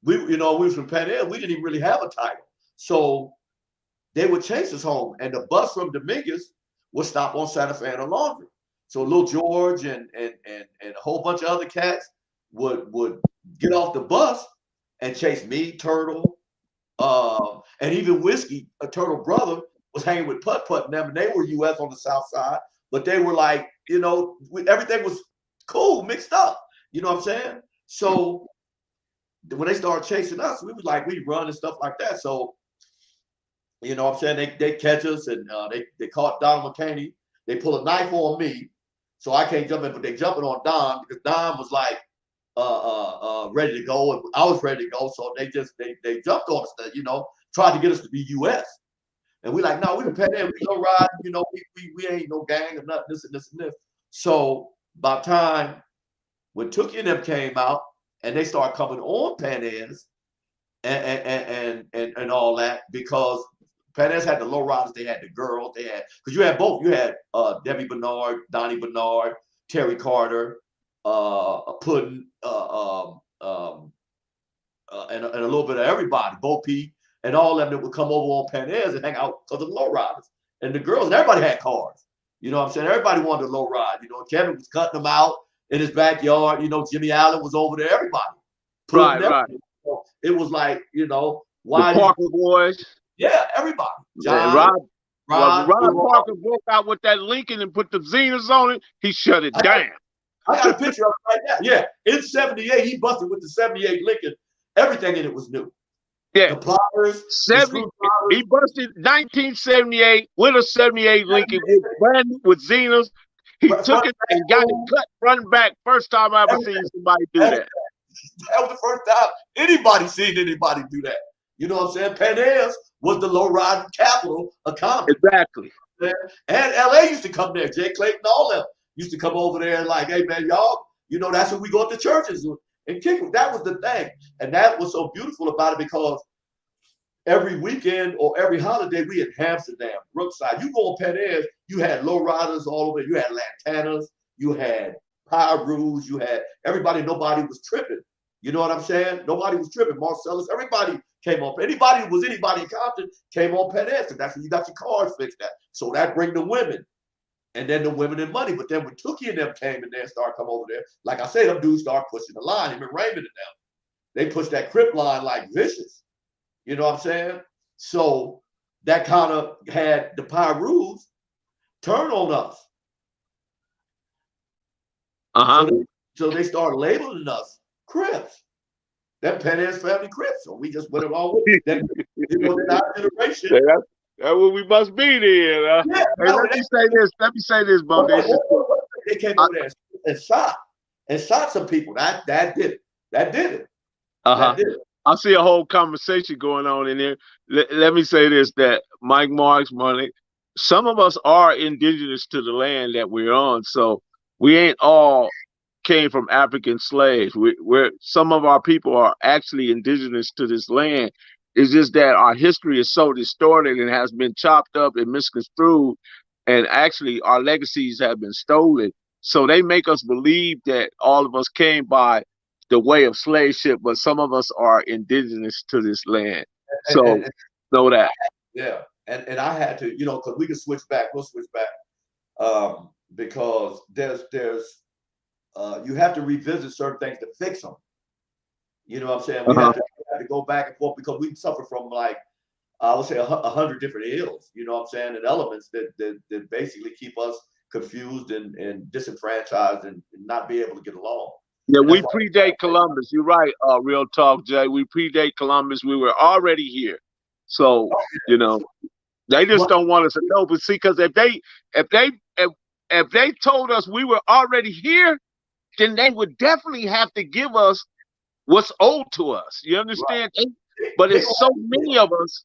We was from Pan Am. We didn't even really have a title. So they would chase us home. And the bus from Dominguez would stop on Santa Fe and Alondra. So Little George and a whole bunch of other cats would get off the bus and chase me, Turtle, and even Whiskey, a Turtle brother, was hanging with Putt and them, and they were U.S. on the South Side, but they were like, everything was cool, mixed up. You know what I'm saying? So when they started chasing us, we was like, we run and stuff like that. So, you know what I'm saying? They catch us, and they caught Donald McCaney. They pull a knife on me, so I can't jump in, but they jumping on Don, because Don was like ready to go, and I was ready to go. So they jumped on us, tried to get us to be U.S. And we like, no, we can pay them. We don't ride, we ain't no gang or nothing, this and this and this. So by the time when Ticc and them came out and they started coming on Pan Am's and all that, because Pan Am's had the low riders, they had the girls, because you had both. You had Debbie Bernard, Donnie Bernard, Terry Carter, Puddin', and a little bit of everybody, Bo Peep, and all of them that would come over on Pan Am's and hang out because of the low riders. And the girls, and everybody had cars. You know what I'm saying? Everybody wanted a low ride. Kevin was cutting them out in his backyard. Jimmy Allen was over there. Everybody. Right. It was like, why the Parker boys. Yeah, everybody. John, Rod Parker broke out with that Lincoln and put the Zenas on it. He shut it down. I got a picture of it right now. Yeah, in '78, he busted with the '78 Lincoln. Everything in it was new. Yeah, the pliers, he busted 1978 with a '78 Lincoln with Zenas. He took it and got it cut front and back. First time I ever seen somebody do that. That was the first time anybody seen anybody do that. You know what I'm saying? Pan Am's was the low riding capital of comedy. Exactly. And LA used to come there. Jay Clayton, all them used to come over there and like, hey man, y'all, that's when we go to churches and kick it. That was the thing. And that was so beautiful about it, because every weekend or every holiday we had Amsterdam, Brookside. You go on Pan Am's, you had low riders all over. You had Lantanas, you had Pyrus, you had everybody. Nobody was tripping. You know what I'm saying? Nobody was tripping. Marcellus, everybody came on. Anybody who was anybody in Compton came on Pan Am's. That's when you got your cars fixed at. So that bring the women. And then the women and money. But then when Tookie and them came in there and started coming over there, like I said, them dudes started pushing the line. Him and Raymond and them. They pushed that Crip line like vicious. You know what I'm saying? So that kind of had the Pyrus turn on us. So they started labeling us Crips. That Pan Am's family Crips. So we just went along with that. That generation. That's what we must be then. Yeah, hey, let me say this, Bum. They came over there and shot. and shot some people. That did it. That did it. Uh-huh. That did it. I see a whole conversation going on in there. Let me say this, that Mike Marks, Money, some of us are indigenous to the land that we're on. So we ain't all came from African slaves. We're some of our people are actually indigenous to this land. It's just that our history is so distorted and has been chopped up and misconstrued, and actually our legacies have been stolen. So they make us believe that all of us came by the way of slave ship, but some of us are indigenous to this land. So And know that. yeah, and I had to, because we can switch back. We'll switch back because there's you have to revisit certain things to fix them. You know what I'm saying? Uh-huh. We have to go back and forth because we suffer from, like, I would say 100 different ills. You know what I'm saying? And elements that basically keep us confused and disenfranchised and not be able to get along. Yeah, And that's we why. predate Columbus. You're right, real talk, Jay. We predate Columbus. We were already here. So, you know, they just don't want us to know. But see, because if they if, if they told us we were already here, then they would definitely have to give us what's owed to us. You understand? But They it's so many of us.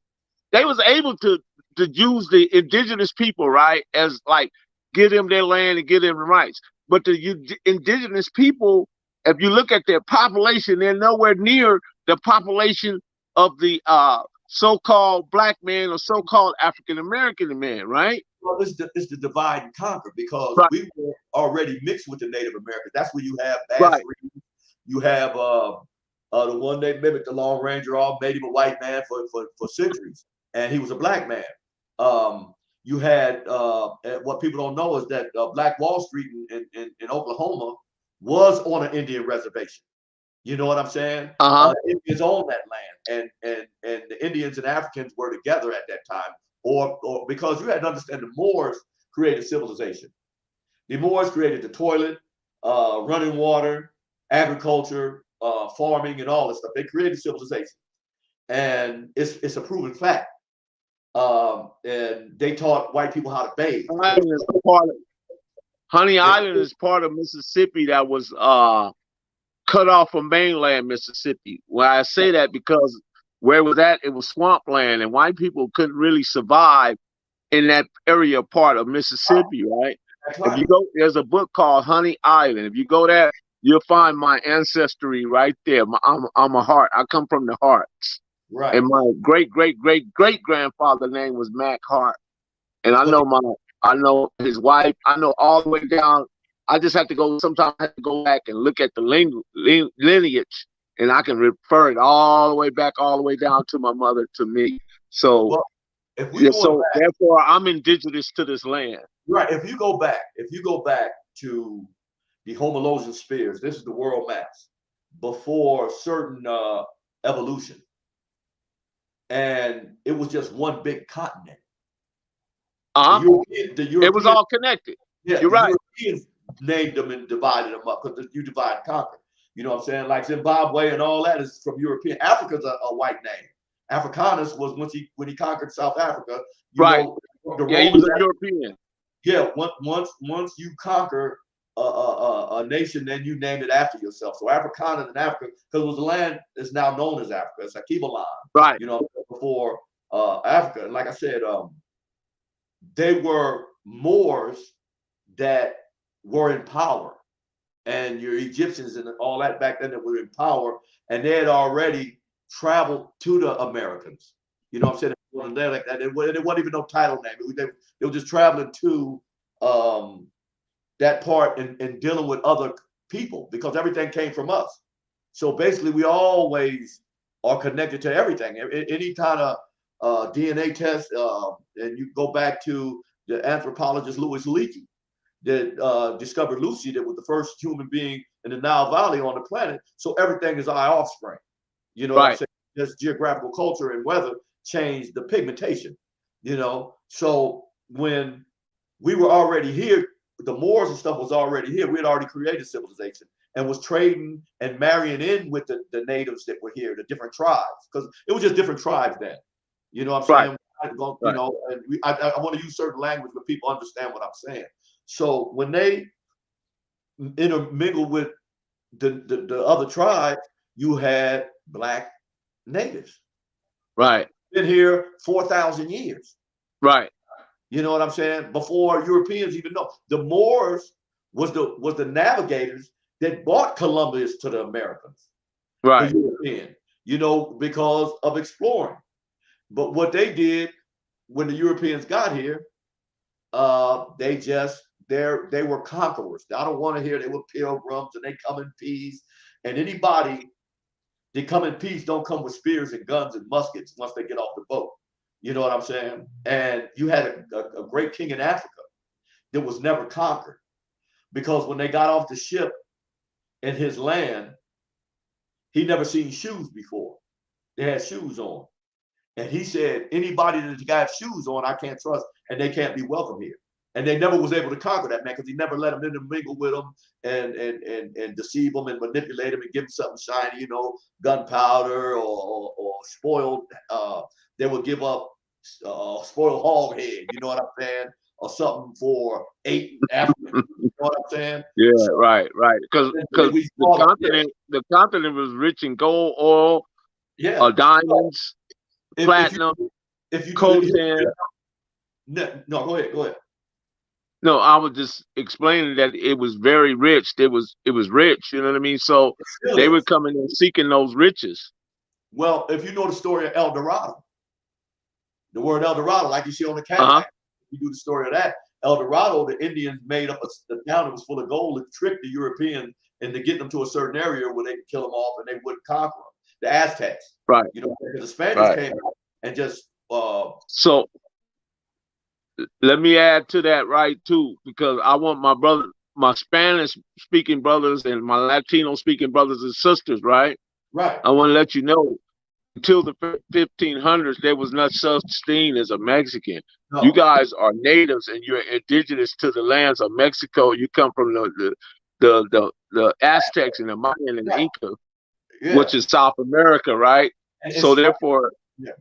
They was able to use the indigenous people, right, as like give them their land and give them the rights. But the indigenous people, if you look at their population, they're nowhere near the population of the so-called black man or so-called African American man, right? Well, it's the divide and conquer because Right, we were already mixed with the Native Americans. That's where you have Bass right. Reeves. You have the one they mimicked, the Lone Ranger, all made him a white man for centuries, and he was a black man. You had what people don't know is that Black Wall Street in Oklahoma was on an Indian reservation. You know what I'm saying? Uh-huh. Indians own that land, and the Indians and Africans were together at that time, or because you had to understand the Moors created civilization. The Moors created the toilet, running water, agriculture, farming, and all this stuff. They created civilization, and it's a proven fact. And they taught white people how to bathe. Honey Island is part of Mississippi that was cut off from mainland Mississippi. Well, I say that because where it was at, it was swampland, and white people couldn't really survive in that area part of Mississippi, right? That's If right. you go, there's a book called Honey Island. If you go there, you'll find my ancestry right there. I'm a Hart. I come from the Harts, Right. and my great great great great grandfather's name was Mac Hart. And Well, I know his wife. I know all the way down. I just have to go. Sometimes I have to go back and look at the lineage, and I can refer it all the way back, all the way down to my mother, to me. So well, if we yeah. going So back, therefore, I'm indigenous to this land. right? If you go back to the Homologian spheres, this is the world maps before certain evolution, and it was just one big continent. Uh huh. The It was European, all connected. yeah, You're the right. Europeans named them and divided them up because you divide and conquer. You know what I'm saying? Like Zimbabwe and all that is from European. Africa's a white name. Africanus was when he conquered South Africa. You Right. know, the Yeah, he was Romans. a European. Yeah, once you conquer a nation, then you name it after yourself. So Africana in Africa, because it was the land that's now known as Africa. It's Akibaland, Right. you know, before Africa. And like I said, they were Moors that were in power, and your Egyptians and all that back then that were in power, and they had already traveled to the Americans. You know what I'm saying? It wasn't there like that. It wasn't even no title name. They were just traveling to that part and dealing with other people because everything came from us. So basically, we always are connected to everything. Any kind of DNA test, and you go back to the anthropologist Louis Leakey that discovered Lucy, that was the first human being in the Nile Valley on the planet. So everything is our offspring. You know what I'm Right. saying? Just geographical culture and weather changed the pigmentation. You know, so when we were already here, the Moors and stuff was already here. We had already created civilization and was trading and marrying in with the natives that were here, the different tribes, because it was just different tribes then. You know what I'm Right. saying? You Right. know, and I want to use certain language, but people understand what I'm saying. So when they intermingled with the other tribes, you had black natives Right. been here 4,000 years. Right. You know what I'm saying? Before Europeans even know, the Moors was the navigators that brought Columbus to the Americans, the Right. European. You know, because of exploring. But what they did when the Europeans got here, they were conquerors. I don't want to hear they were pilgrims and they come in peace. And anybody that come in peace don't come with spears and guns and muskets once they get off the boat. You know what I'm saying? And you had a great king in Africa that was never conquered, because when they got off the ship in his land, he never seen shoes before. They had shoes on. And he said, anybody that got shoes on, I can't trust, and they can't be welcome here. And they never was able to conquer that man, because he never let them intermingle with them and deceive them and manipulate them and give them something shiny, you know, gunpowder or spoiled. They would give up spoiled hog head, you know what I'm saying, or something for 8 Africans. You know what I'm saying? Yeah. So, Right. Right. Because yeah, the continent was rich in gold, oil, yeah. diamonds, If platinum, you do coltan. no, go ahead. No, I was just explaining that it was very rich. It was rich. You know what I mean? So It still they were is. coming and seeking those riches. Well, if you know the story of El Dorado, the word El Dorado, like you see on the Uh huh. Cadillac, you do the story of that. El Dorado, the Indians made up a town that was full of gold and tricked the Europeans into getting them to a certain area where they could kill them off and they wouldn't conquer them. The Aztecs, Right. you know, because the Spaniards Right. came and just So let me add to that, right, too, because I want my Spanish speaking brothers and my Latino speaking brothers and sisters, right? right. I want to let you know, until the 1500s, there was not such thing as a Mexican. You No, guys are natives and you're indigenous to the lands of Mexico. You come from the Aztecs and the Mayan and the right. Inca, which Yeah. is South America, right? And So it's funny. therefore, Yeah.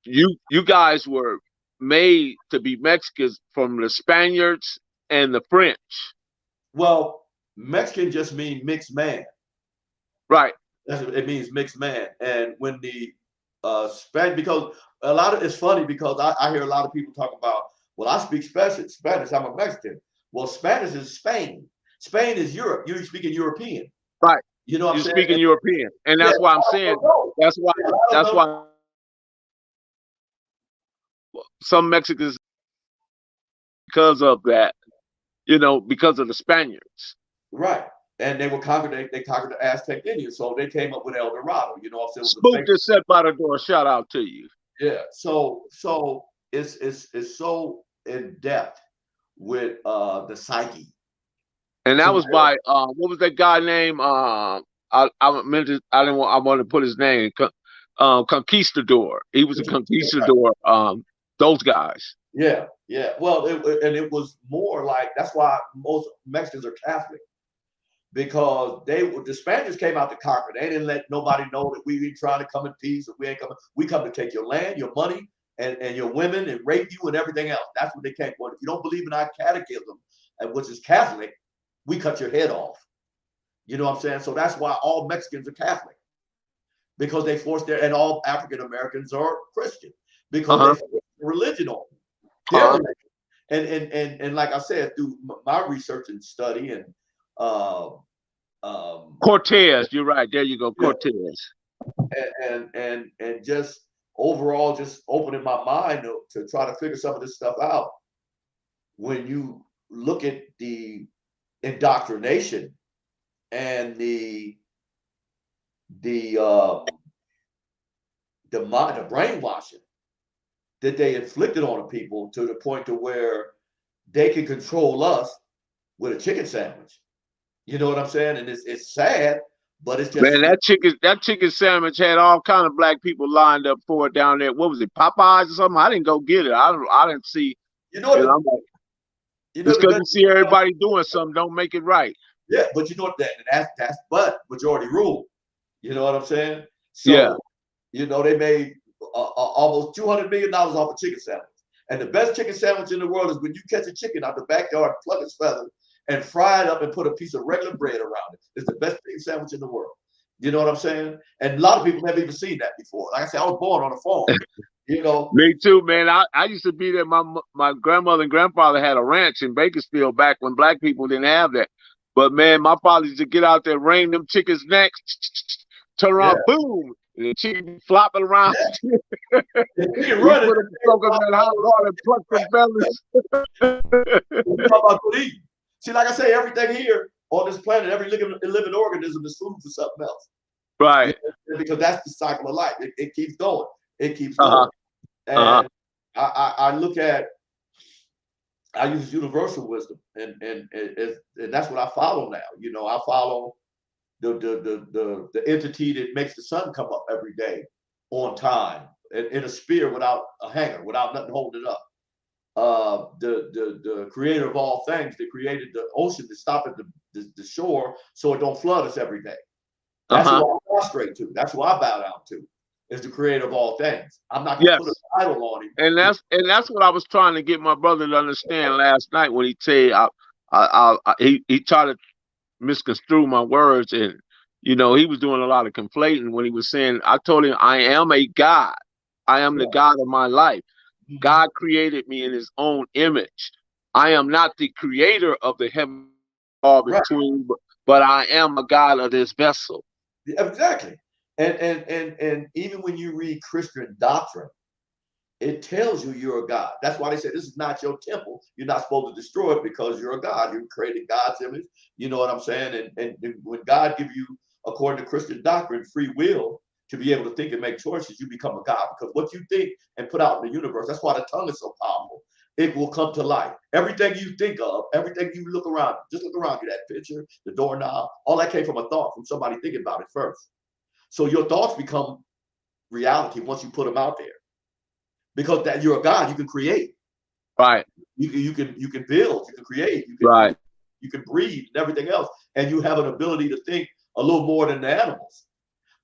you guys were made to be Mexicans from the Spaniards and the French. Well, Mexican just means mixed man. Right. That's what it means, mixed man. And when the Spanish, because a lot of it's funny because I hear a lot of people talk about, well, I speak Spanish, I'm a Mexican. Well, Spanish is Spain. Spain is Europe. You're speaking European. Right. You know what I'm You're saying? speaking European. And Yeah, that's why I'm I saying don't know. that's why Yeah, I don't that's know. why some Mexicans, because of that, because of the Spaniards. Right. And they were conquered, they conquered the Aztec Indians. So they came up with El Dorado. You know what I'm saying? It was a Spook fake. just set by the door. Shout out to you. Yeah. So it's so in depth with the psyche And to that was where by what was that guy name? I meant to, I wanted to put his name. Conquistador. He was a conquistador. Those guys. yeah, yeah. Well, it was more like that's why most Mexicans are Catholic, because the Spaniards came out to conquer. They didn't let nobody know that we ain't trying to come in peace. Or we ain't coming. We come to take your land, your money, and your women, and rape you and everything else. That's what they came for. If you don't believe in our catechism, which is Catholic, we cut your head off. You know what I'm saying? So that's why all Mexicans are Catholic, because they forced and all African Americans are Christian because they Uh forced religion on them. Their huh. religion. And like I said, through my research and study and uh, Cortez. You're right. There you go. yeah, Cortez. and just overall just opening my mind to try to figure some of this stuff out. When you look at the indoctrination and the the brainwashing that they inflicted on the people, to the point to where they can control us with a chicken sandwich. You know what I'm saying? And it's sad, but it's just Man, that chicken sandwich had all kind of black people lined up for it down there. What was it, Popeyes or something? I didn't go get it. I didn't see. you know the I'm like, you know just the because best you see everybody doing something, don't make it right. yeah, but you know what that's but majority rule. You know what I'm saying? Yeah. So they made almost $200 million off a chicken sandwich. And the best chicken sandwich in the world is when you catch a chicken out the backyard, pluck its feathers, and fry it up and put a piece of regular bread around it. It's the best thing sandwich in the world. You know what I'm saying? And a lot of people never even seen that before. Like I said, I was born on a farm. You know. Me too, man. I used to be there. My grandmother and grandfather had a ranch in Bakersfield back when black people didn't have that. But man, my father used to get out there, wring them chickens' necks, turn around, boom, and the chicken flopping around. Yeah. We can We run it. put them soak them in that hot water and pluck them bellies. We talk about good eating. See, like I say, everything here on this planet, every living organism is food for something else. Right. Because that's the cycle of life. It keeps going. It keeps Uh-huh. going. And I look at, I use universal wisdom, and that's what I follow now. You know, I follow the entity that makes the sun come up every day on time in a sphere without a hanger, without nothing holding it up. The creator of all things that created the ocean to stop at the shore so it don't flood us every day. That's who I prostrate to. That's who I bow down to. Is the creator of all things. I'm not gonna put an idol on him. And that's what I was trying to get my brother to understand last night when he said he tried to misconstrue my words, and you know he was doing a lot of conflating when he was saying, I told him I am a God. I am the God of my life. God created me in his own image. I am not the creator of the heaven or between, but I am a God of this vessel. Exactly. And even when you read Christian doctrine, it tells you you're a God. That's why they say this is not your temple. You're not supposed to destroy it because you're a God. You're created God's image. You know what I'm saying? And when God gives you, according to Christian doctrine, free will to be able to think and make choices, you become a God. Because what you think and put out in the universe, that's why the tongue is so powerful. It will come to life. Everything you think of, everything you look around, just look around you, that picture, the doorknob, all that came from a thought, from somebody thinking about it first. So your thoughts become reality once you put them out there. Because that you're a God, you can create. Right. You can build, you can create, you can breathe and everything else. And you have an ability to think a little more than the animals.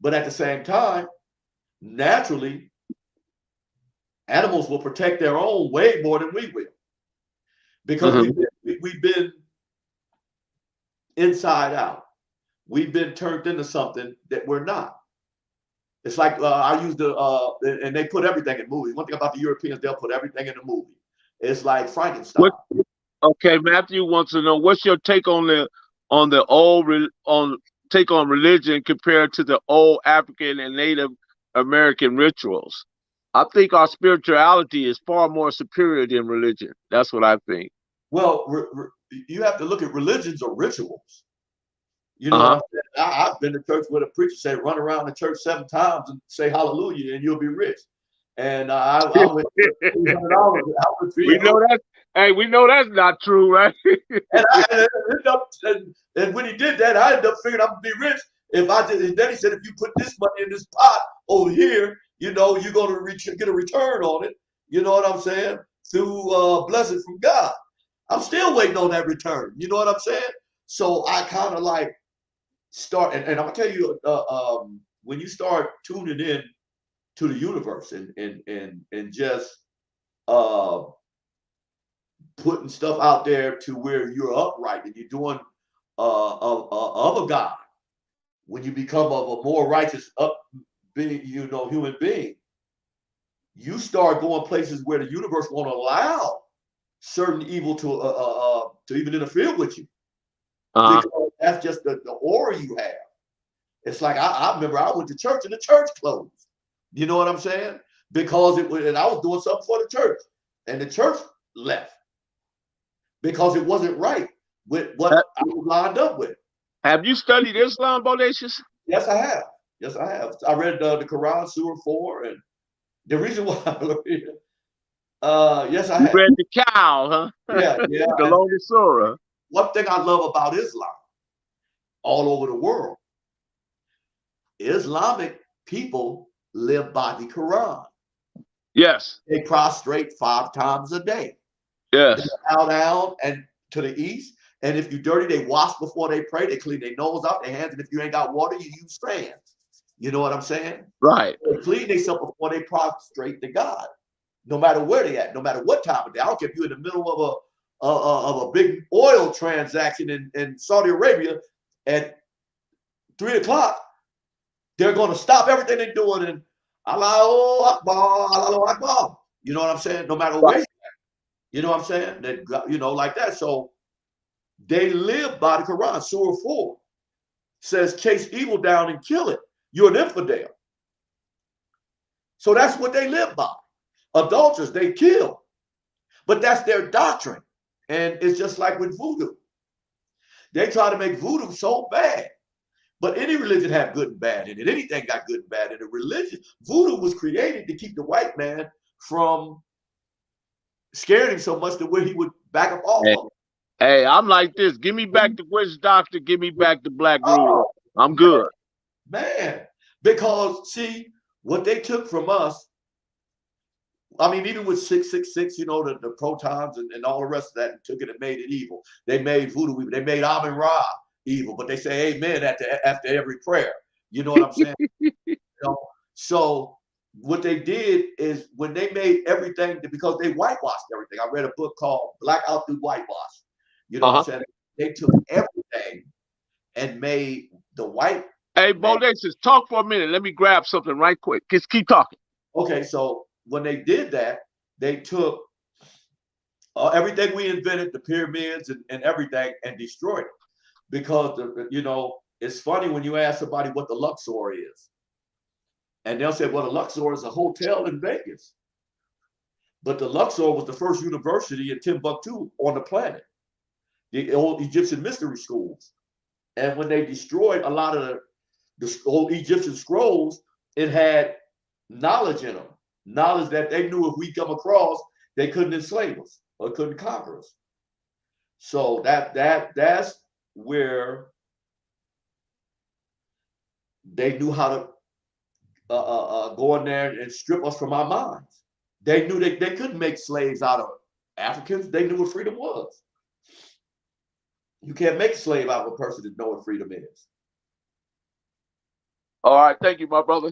But at the same time, naturally, animals will protect their own way more than we will. Because we've been inside out. We've been turned into something that we're not. It's like I use and they put everything in movies. One thing about the Europeans, they'll put everything in a movie. It's like Frankenstein. Okay, Matthew wants to know what's your take on take on religion compared to the old African and Native American rituals. I think our spirituality is far more superior than religion. That's what I think. Well, you have to look at religions or rituals. You know what I'm saying? I've been to church where the preacher said, run around the church 7 times and say hallelujah and you'll be rich. And I went $300. We know that. Hey, we know that's not true, right? and when he did that, I ended up figuring I'm gonna be rich. If I did, and then he said, if you put this money in this pot over here, you know, you're gonna get a return on it. You know what I'm saying? Through blessing from God. I'm still waiting on that return. You know what I'm saying? So I kind of like start, and I'm gonna tell you, when you start tuning in to the universe and just putting stuff out there to where you're upright and you're doing of a God, when you become of a more righteous human being, you start going places where the universe won't allow certain evil to even interfere with you. Because that's just the aura you have. It's like I remember I went to church and the church closed. You know what I'm saying? Because and I was doing something for the church, and the church left because it wasn't right with what I was lined up with. Have you studied Islam, Bodacious? Yes, I have. Yes, I have. I read the Quran, Surah 4, and the reason why. Yes, I have. You read the cow, huh? Yeah. The longest surah. One thing I love about Islam, all over the world, Islamic people live by the Quran. Yes. They prostrate 5 times a day. Yes. They bow down and to the east. And if you're dirty, they wash before they pray. They clean their nose out, their hands. And if you ain't got water, you use strands. You know what I'm saying? Right. They clean themselves before they prostrate to God. No matter where they at, no matter what time of day. I don't care if you're in the middle of a big oil transaction in Saudi Arabia at 3 o'clock, they're going to stop everything they're doing and Allahu Akbar, Allahu Akbar. You know what I'm saying? No matter where, you know what I'm saying? That, like that. So they live by the Quran. Surah 4 says, chase evil down and kill it. You're an infidel. So that's what they live by. Adulterers, they kill. But that's their doctrine. And it's just like with voodoo. They try to make voodoo so bad. But any religion had good and bad in it. Anything got good and bad in it. Religion, voodoo was created to keep the white man from scaring him so much that where he would back up off of him. Hey, I'm like this. Give me back the witch doctor. Give me back the black ruler. I'm good. Man, because see, what they took from us, I mean, even with 666, the protons and all the rest of that, and took it and made it evil. They made voodoo, they made Amen Ra evil, but they say amen after every prayer. You know what I'm saying? So what they did is when they made everything, because they whitewashed everything. I read a book called Blackout Through Whitewash. You know what I'm saying? They took everything and made the white. Hey, Bodacious, talk for a minute. Let me grab something right quick. Just keep talking. Okay, so when they did that, they took everything we invented, the pyramids and everything, and destroyed it. Because it's funny when you ask somebody what the Luxor is, and they'll say, "Well, the Luxor is a hotel in Vegas." But the Luxor was the first university in Timbuktu on the planet, the old Egyptian mystery schools. And when they destroyed a lot of the old Egyptian scrolls, it had knowledge in them, knowledge that they knew if we come across, they couldn't enslave us or couldn't conquer us. So that's where they knew how to go in there and strip us from our minds. They knew they couldn't make slaves out of Africans. They knew what freedom was. You can't make a slave out of a person that knows what freedom is. All right, thank you, my brother.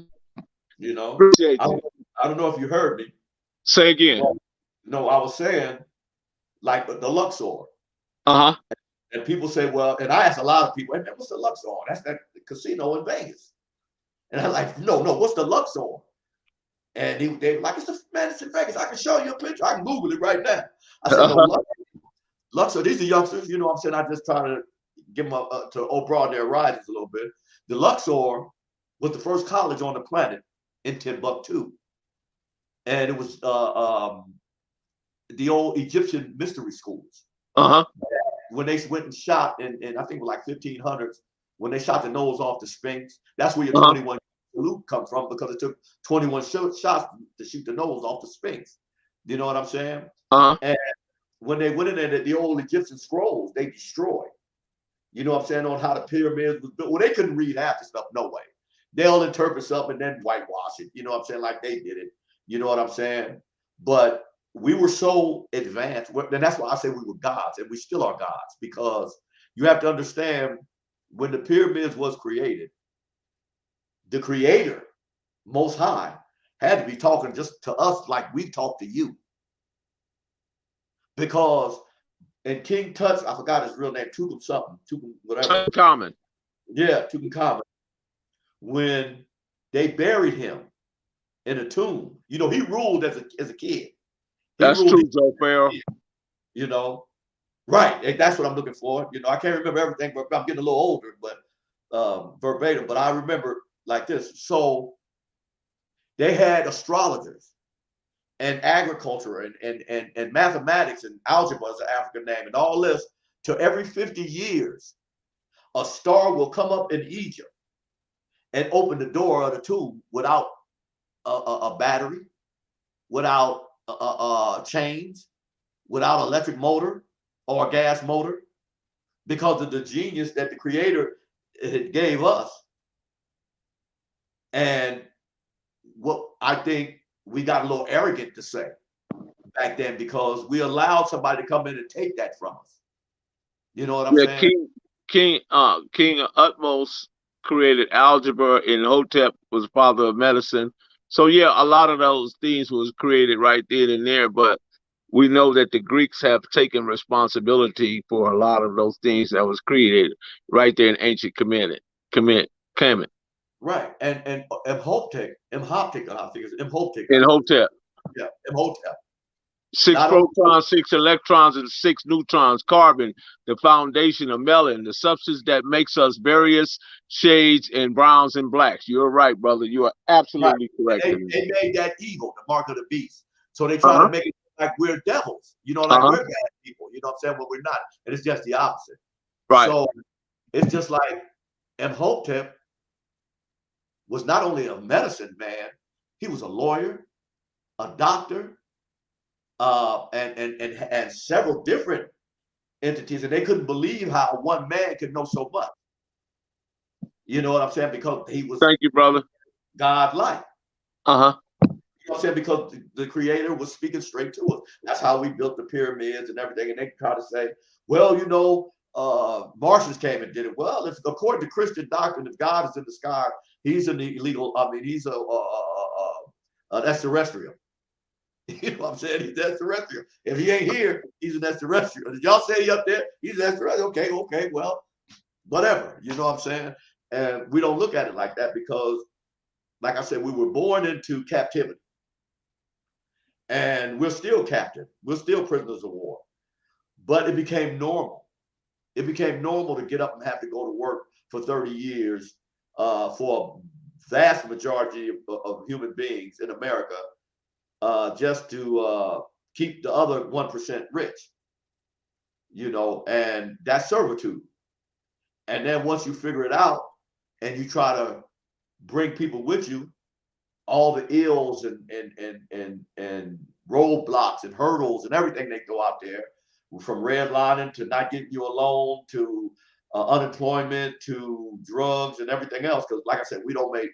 Appreciate you. I don't know if you heard me. Say again. No, I was saying, like the Luxor. And people say, well, and I asked a lot of people, hey, man, what's the Luxor? That's that casino in Vegas. And I'm like, no, what's the Luxor? And they like, it's in Vegas. I can show you a picture. I can Google it right now. I said, no, Luxor, these are youngsters. You know what I'm saying? I just try to give them to broaden their horizons a little bit. The Luxor was the first college on the planet in Timbuktu. And it was the old Egyptian mystery schools. When they went and shot in I think it was like 1500s, when they shot the nose off the Sphinx, that's where your 21 salute comes from, because it took 21 shots to shoot the nose off the Sphinx. You know what I'm saying? And when they went in there, the old Egyptian scrolls, they destroyed. You know what I'm saying? On how the pyramids was built. Well, they couldn't read half the stuff, no way. They'll interpret something and then whitewash it. You know what I'm saying? Like they did it. You know what I'm saying? But we were so advanced, and that's why I say we were gods, and we still are gods, because you have to understand, when the pyramids was created, the creator, Most High, had to be talking just to us like we talk to you. Because in King Tut's, I forgot his real name, Tutankhamun, whatever. Tutankhamun. Yeah, Tutankhamun. When they buried him in a tomb, he ruled as a kid. That's true, Joe Farrell. Right. That's what I'm looking for. I can't remember everything, but I'm getting a little older, but verbatim. But I remember like this. So they had astrologers and agriculture and mathematics and algebra is an African name and all this. To every 50 years, a star will come up in Egypt and open the door of the tomb without a battery, without chains, without electric motor or a gas motor, because of the genius that the creator gave us. And what I think we got a little arrogant to say back then, because we allowed somebody to come in and take that from us. You know what I'm saying? King Utmost created algebra, and Hotep was father of medicine. So yeah, a lot of those things was created right then and there. But we know that the Greeks have taken responsibility for a lot of those things that was created right there in ancient Kemet Right. And Imhotep, I think it's Imhotep. in Hotep. Yeah, Imhotep. 6 Not only, protons, 6 electrons, and 6 neutrons. Carbon, the foundation of melanin, the substance that makes us various shades and browns and blacks. You're right, brother. You are right. absolutely correct. They made that evil, the mark of the beast. So they try Uh-huh. to make it like we're devils, like Uh-huh. we're bad people, you know what I'm saying? But we're not. And it's just the opposite. Right. So it's just like Imhotep was not only a medicine man, he was a lawyer, a doctor, and several different entities, and they couldn't believe how one man could know so much. You know what I'm saying? Because he was Thank you, brother. God-like. Uh-huh. You know what I'm saying? Because the creator was speaking straight to us. That's how we built the pyramids and everything. And they try to say, well, Martians came and did it. Well, if according to Christian doctrine, if God is in the sky, he's an illegal, he's an extraterrestrial. You know what I'm saying? He's extraterrestrial. If he ain't here, he's an extraterrestrial. Did y'all say he up there? He's an extraterrestrial. Okay, well, whatever. You know what I'm saying? And we don't look at it like that because, like I said, we were born into captivity. And we're still captive. We're still prisoners of war. But it became normal. It became normal to get up and have to go to work for 30 years for a vast majority of human beings in America, just to keep the other 1% rich, and that's servitude. And then once you figure it out and you try to bring people with you, all the ills and roadblocks and hurdles and everything they go out there, from redlining to not getting you a loan to unemployment to drugs and everything else. Because like I said, we don't make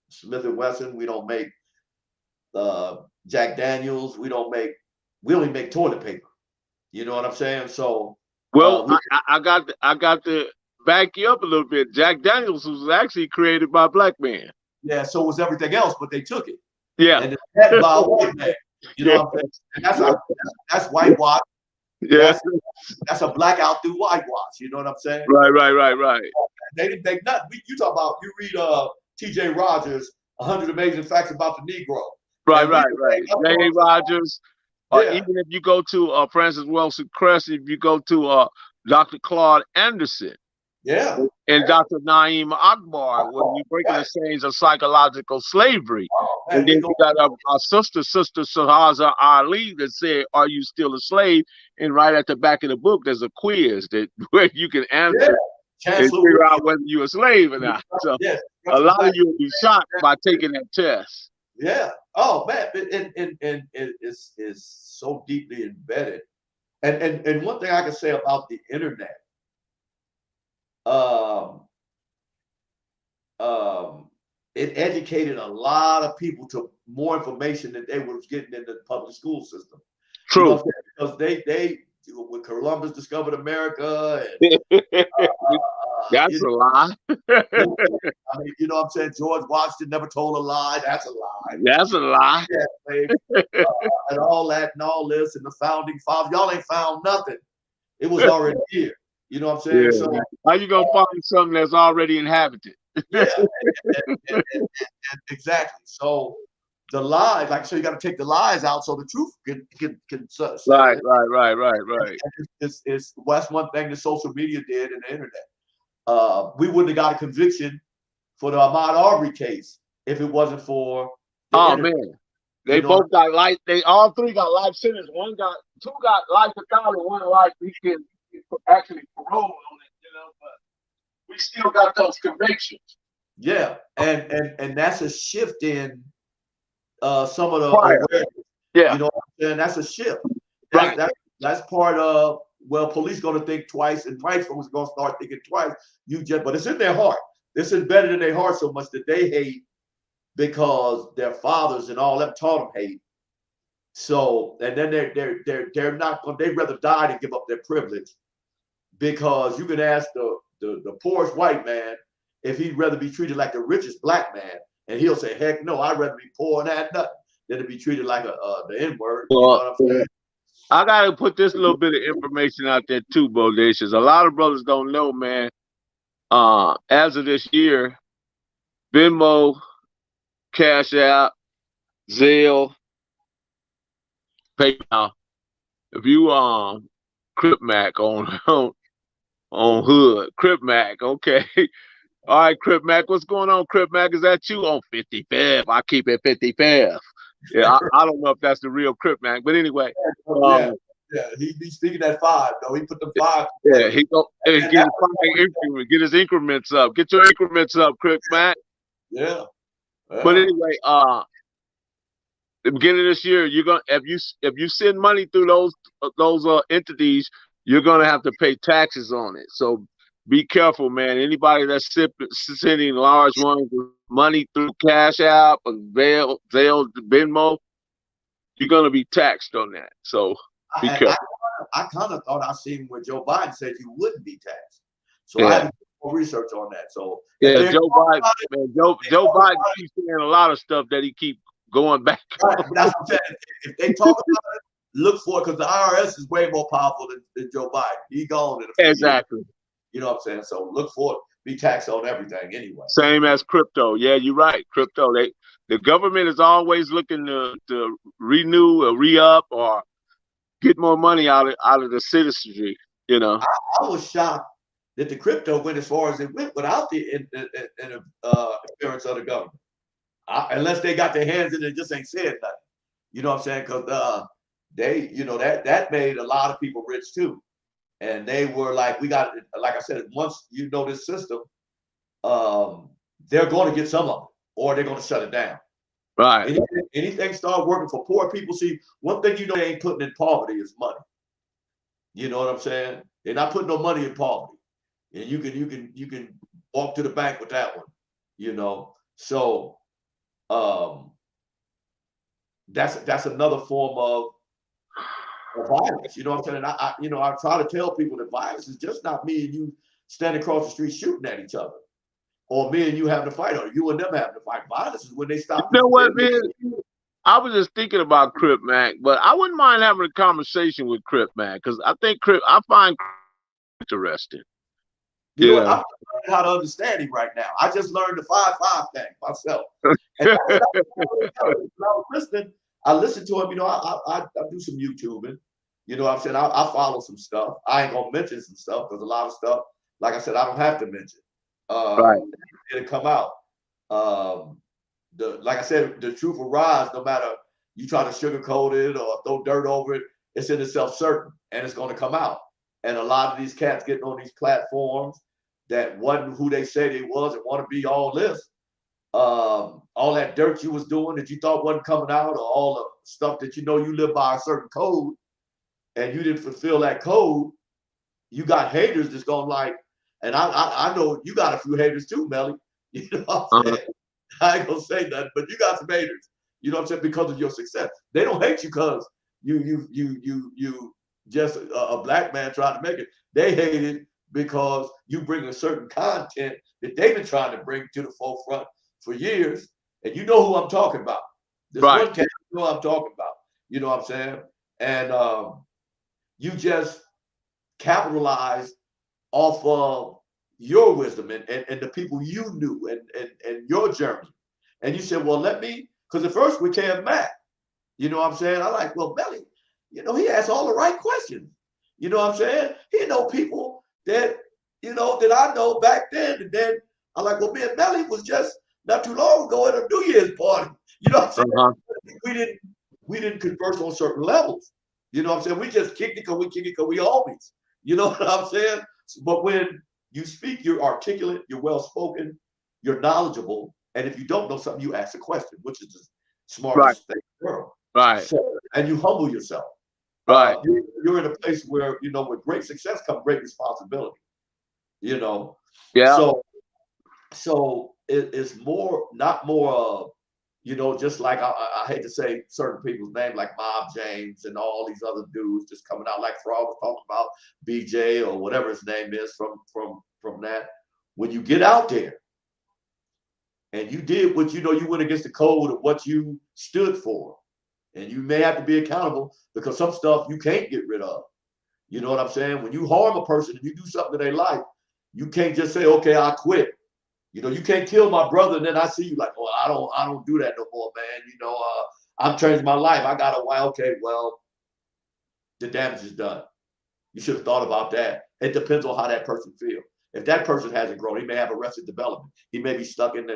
Smith & Wesson, we don't make Jack Daniels, we only make toilet paper. You know what I'm saying? So well, I got to back you up a little bit. Jack Daniels was actually created by a black man. Yeah, so was everything else, but they took it. Yeah. And it's had by a white man. You know what I'm saying? And that's whitewash. Yeah. That's a blackout through whitewash. You know what I'm saying? Right. They didn't take nothing. You read T.J. Rogers, 100 Amazing Facts About the Negro. Right. J.A. Rogers. Yeah. Even if you go to Francis Wilson Crest, if you go to Dr. Claude Anderson. Yeah. And Dr. Naeem Akbar, when we breaking the chains of psychological slavery. And then you got our sister Sahaza Ali that said, "Are you still a slave?" And right at the back of the book, there's a quiz where you can answer and figure out whether you're a slave or not. So a lot of you will be shocked by taking that test. Yeah. Oh man, and it's so deeply embedded. And one thing I can say about the internet. It educated a lot of people to more information than they was getting in the public school system. True. Because they when Columbus discovered America. And, that's a lie. I mean, you know what I'm saying? George Washington never told a lie. That's a lie. That's a lie. Yeah, and all that and all this and the founding fathers. Y'all ain't found nothing. It was already here. You know what I'm saying? Yeah. So how you gonna find something that's already inhabited? Yeah, and exactly. So the lies, like I said, you got to take the lies out so the truth can Right. It's that's one thing that social media did in the internet. We wouldn't have got a conviction for the Ahmaud Arbery case if it wasn't for the internet. Man. They both got life. They all three got life sentence. Two got life without it. One life he can actually parole on it, but we still got those convictions. Yeah, and that's a shift in some of the awareness. Yeah, you know what I'm saying? That's a shift. Right. That's part of police going to think twice, and white folks going to start thinking twice. But it's in their heart. It's embedded in their heart so much that they hate because their fathers and all them taught them hate. So, and then they're not going. They'd rather die than give up their privilege, because you can ask the poorest white man if he'd rather be treated like the richest black man, and he'll say, "Heck no, I'd rather be poor and have nothing than to be treated like the N-word." You know what I'm saying? I gotta put this little bit of information out there too, Bodacious. A lot of brothers don't know, man. As of this year, Venmo, Cash App, Zelle, PayPal. If you Crip Mac on on Hood, Crip Mac, okay. All right, Crip Mac, what's going on, Crip Mac? Is that you on 55th? I keep it 55th. Yeah, I don't know if that's the real Crip Mac, but anyway. Yeah, yeah. He be speaking at 5, though. He put the 5. Yeah, he go and get his increments up. Get your increments up, Crip Mac. Yeah. But anyway, the beginning of this year, you're gonna if you send money through those entities, you're gonna have to pay taxes on it. So be careful, man. Anybody that's sending large ones of money through Cash App or Zelle, Venmo, you're gonna be taxed on that. So be careful. I kind of thought I seen where Joe Biden said you wouldn't be taxed. So Yeah. I had to do more research on that. So yeah, Joe Biden, man, Joe Biden keeps saying a lot of stuff that he keep going back. Right, but that's what I'm saying. If they talk about it, look for it, because the IRS is way more powerful than Joe Biden. He gone in a few Exactly. years. You know what I'm saying? So look for it. Be taxed on everything anyway. Same as crypto. Yeah, you're right. Crypto. The government is always looking to renew or re-up or get more money out of the citizenry. You know. I was shocked that the crypto went as far as it went without the interference of the government. Unless they got their hands in it, just ain't said nothing. You know what I'm saying? Because they, that made a lot of people rich too. And they were like, we got, like I said, once you know this system, they're going to get some of it, or they're going to shut it down. Right. Anything start working for poor people. See, one thing they ain't putting in poverty is money. You know what I'm saying? They're not putting no money in poverty, and you can walk to the bank with that one. So that's another form of violence. You know what I'm saying? I try to tell people that violence is just not me and you standing across the street shooting at each other, or me and you having to fight, or you and them having to fight. Violence is when they stop. You know what, man? I was just thinking about Crip Mac, but I wouldn't mind having a conversation with Crip Mac, because I find interesting. You know what? I'm learning how to understand him right now. I just learned the 5-5 thing myself. And when I was listening, I listened to him. I do some YouTubing. You know what I'm saying? I follow some stuff. I ain't gonna mention some stuff because a lot of stuff, like I said, I don't have to mention. Right. It'll come out. Like I said, the truth will rise no matter you try to sugarcoat it or throw dirt over it. It's in itself certain, and it's going to come out. And a lot of these cats getting on these platforms that wasn't who they say they was and want to be all this. All that dirt you was doing that you thought wasn't coming out, or all the stuff that you live by a certain code and you didn't fulfill that code, you got haters that's going like, and I know you got a few haters too, Melly. You know what I'm saying? I ain't gonna say nothing, but you got some haters. You know what I'm saying? Because of your success. They don't hate you because you just a black man trying to make it. They hate it because you bring a certain content that they've been trying to bring to the forefront for years. And you know who I'm talking about. This one cat, you know who I'm talking about. You know what I'm saying? And you just capitalize off of your wisdom and the people you knew and your journey. And you said, well, because at first we came Matt. You know what I'm saying? I like, well, Belly, he asked all the right questions. You know what I'm saying? He know people that, that I know back then. And then I like, well, me and Belly was just not too long ago at a New Year's party. You know what I'm saying? We didn't converse on certain levels. You know what I'm saying? We just kicked it because we homies. You know what I'm saying? But when you speak, you're articulate, you're well-spoken, you're knowledgeable. And if you don't know something, you ask a question, which is the smartest thing in the world. Right. So, and you humble yourself. Right. You're in a place where, with great success comes great responsibility. Yeah. So it's not more just like I hate to say certain people's names like Mob James and all these other dudes just coming out like Fraud was talking about, BJ or whatever his name is from that. When you get out there and you did what you went against the code of what you stood for, And you may have to be accountable because some stuff you can't get rid of. You know what I'm saying? When you harm a person and you do something to their life, you can't just say, okay, I quit. You know, you can't kill my brother and then I see you like, oh, I don't do that no more, man. You know, I've changed my life. I got a while. Okay, well, the damage is done. You should have thought about that. It depends on how that person feels. If that person hasn't grown, he may have arrested development. He may be stuck in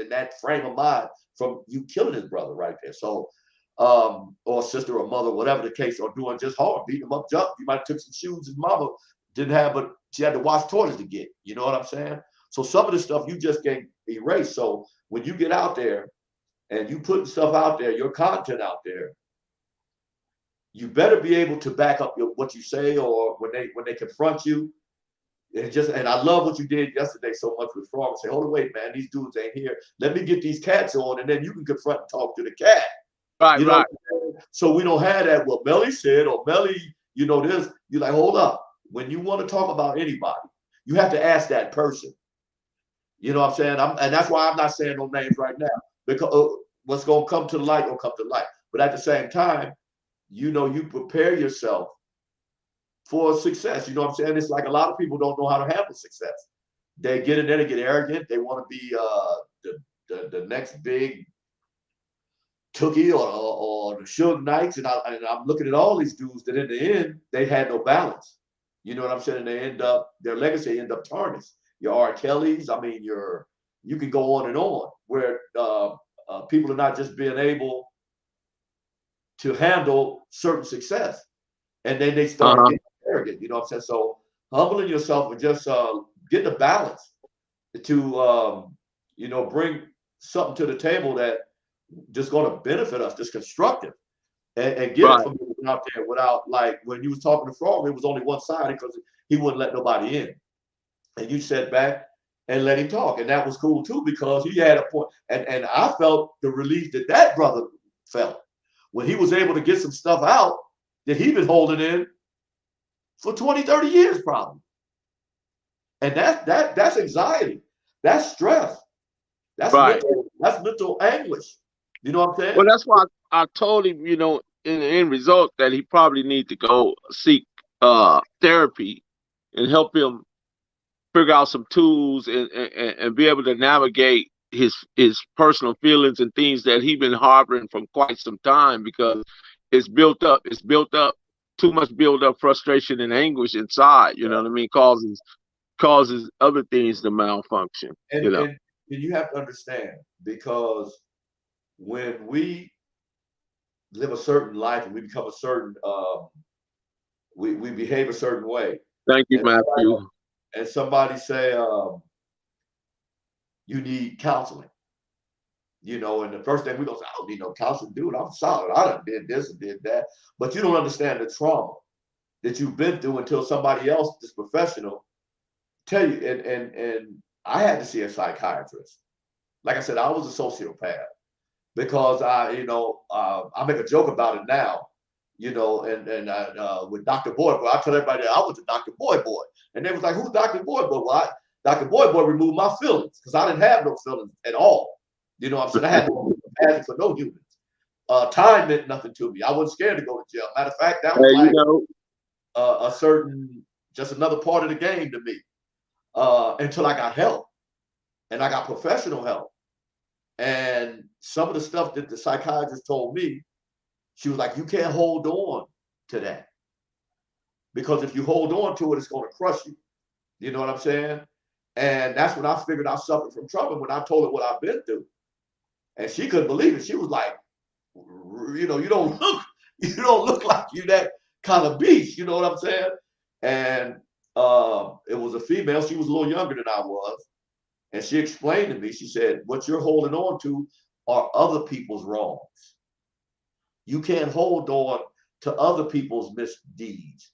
that frame of mind from you killing his brother right there. So, or sister or mother, whatever the case, or doing just hard, beating him up, jump. You might have took some shoes his mama didn't have, but she had to wash toilets to get. You know what I'm saying? So some of the stuff you just can't erase. So when you get out there and you put stuff out there, your content out there, you better be able to back up what you say, or when they confront you. And I love what you did yesterday so much with Frog. Say, hold on, wait, man, these dudes ain't here. Let me get these cats on, and then you can confront and talk to the cat. Right, you know right. So we don't have that. Well, Melly said, or Melly, you know this. You're like, hold up. When you want to talk about anybody, you have to ask that person. You know what I'm saying? And that's why I'm not saying no names right now, because what's going to come to the light will come to light. But at the same time, you know, you prepare yourself for success. You know what I'm saying? It's like a lot of people don't know how to handle success. They get in there, they get arrogant. They want to be the next big Ticc or the Suge Knights. And I'm looking at all these dudes that in the end, they had no balance. You know what I'm saying? And they their legacy end up tarnished. Your R. Kellys, I mean, you can go on and on, where people are not just being able to handle certain success. And then they start getting arrogant, you know what I'm saying? So humbling yourself and just getting a balance to, you know, bring something to the table that just going to benefit us, just constructive, and get it from out there without, like, when you was talking to Frog, it was only one side because he wouldn't let nobody in. And you sat back and let him talk. And that was cool too, because he had a point. And I felt the relief that brother felt when he was able to get some stuff out that he'd been holding in for 20, 30 years probably. And that's anxiety. That's stress. That's mental anguish. You know what I'm saying? Well, that's why I told him, you know, in the end result, that he probably need to go seek therapy and help him figure out some tools and be able to navigate his personal feelings and things that he's been harboring from quite some time, because it's built up. It's built up, too much built up frustration and anguish inside. You know what I mean? Causes other things to malfunction. And, you know, and you have to understand, because when we live a certain life and we become a certain, we behave a certain way. Thank you, Matthew. And somebody say, you need counseling. You know, and the first thing we gonna say, I don't need no counseling, dude. I'm solid. I done did this and did that. But you don't understand the trauma that you've been through until somebody else, this professional, tell you. And I had to see a psychiatrist. Like I said, I was a sociopath, because I make a joke about it now, you know, and with Dr. Boy Boy, I tell everybody that I was a Dr. Boy Boy. And they was like, who's Dr. Boy Boy? Well, Dr. Boy Boy removed my feelings, because I didn't have no feelings at all. You know what I'm saying? I had no compassion for no humans. Time meant nothing to me. I wasn't scared to go to jail. Matter of fact, that was a certain, just another part of the game to me, until I got help, and I got professional help. And some of the stuff that the psychiatrist told me, she was like, you can't hold on to that, because if you hold on to it, it's going to crush you. You know what I'm saying? And that's when I figured I suffered from trauma, when I told her what I've been through. And she couldn't believe it. She was like, you know, you don't look like you that kind of beast. You know what I'm saying? And it was a female. She was a little younger than I was. And she explained to me, she said, what you're holding on to are other people's wrongs. You can't hold on to other people's misdeeds.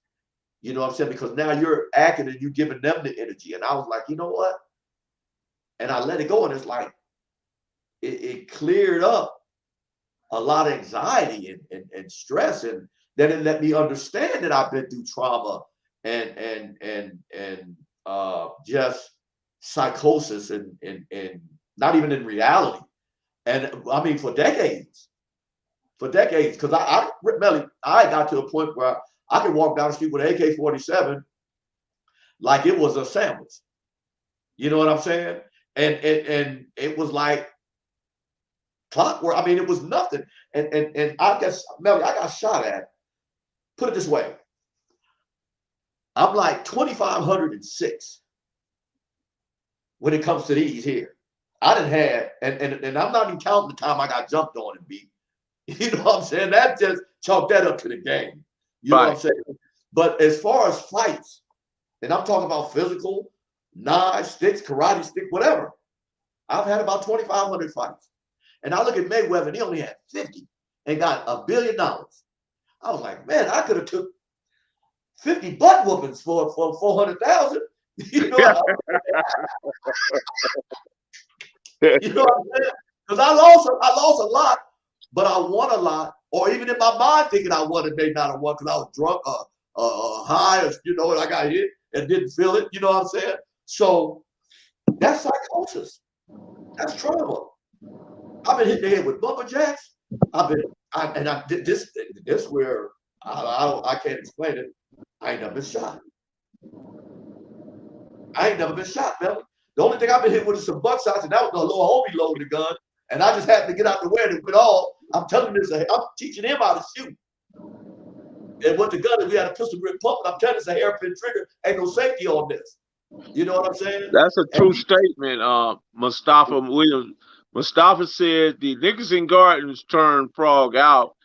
You know what I'm saying? Because now you're acting and you're giving them the energy. And I was like, you know what? And I let it go. And it's like, it cleared up a lot of anxiety and stress. And then it let me understand that I've been through trauma and just psychosis and not even in reality. And I mean, for decades, for decades. Because Melly, I got to a point where I could walk down the street with an AK-47 like it was a sandwich. You know what I'm saying? And it was like clockwork. I mean, it was nothing. And I guess, Melly, I got shot at. Put it this way. I'm like 2,506 when it comes to these here. I didn't have, and I'm not even counting the time I got jumped on and beat. You know what I'm saying? That just chalk that up to the game. You know what I'm saying? But as far as fights, and I'm talking about physical, knives, sticks, karate stick, whatever, I've had about 2,500 fights. And I look at Mayweather, and he only had 50 and got $1 billion. I was like, man, I could have took 50 butt whoopings for 400,000. You know what you know what I'm saying? Because I lost a lot, but I won a lot. Or even in my mind thinking I won and may not have won because I was drunk or high, or, you know, and I got hit and didn't feel it. You know what I'm saying? So that's psychosis. That's trauma. I've been hit in the head with bumper jacks. This where I can't explain it. I ain't never been shot. Melly. The only thing I've been hit with is some buckshots, and that was a little homie loading the gun, and I just happened to get out the way and it went off. I'm telling this, I'm teaching him how to shoot. And what the gun is, we had a pistol grip pump, and I'm telling this a hairpin trigger, ain't no safety on this. You know what I'm saying? That's a true statement, Mustafa Williams. Mustafa said the Nickerson Gardens turned Frog out.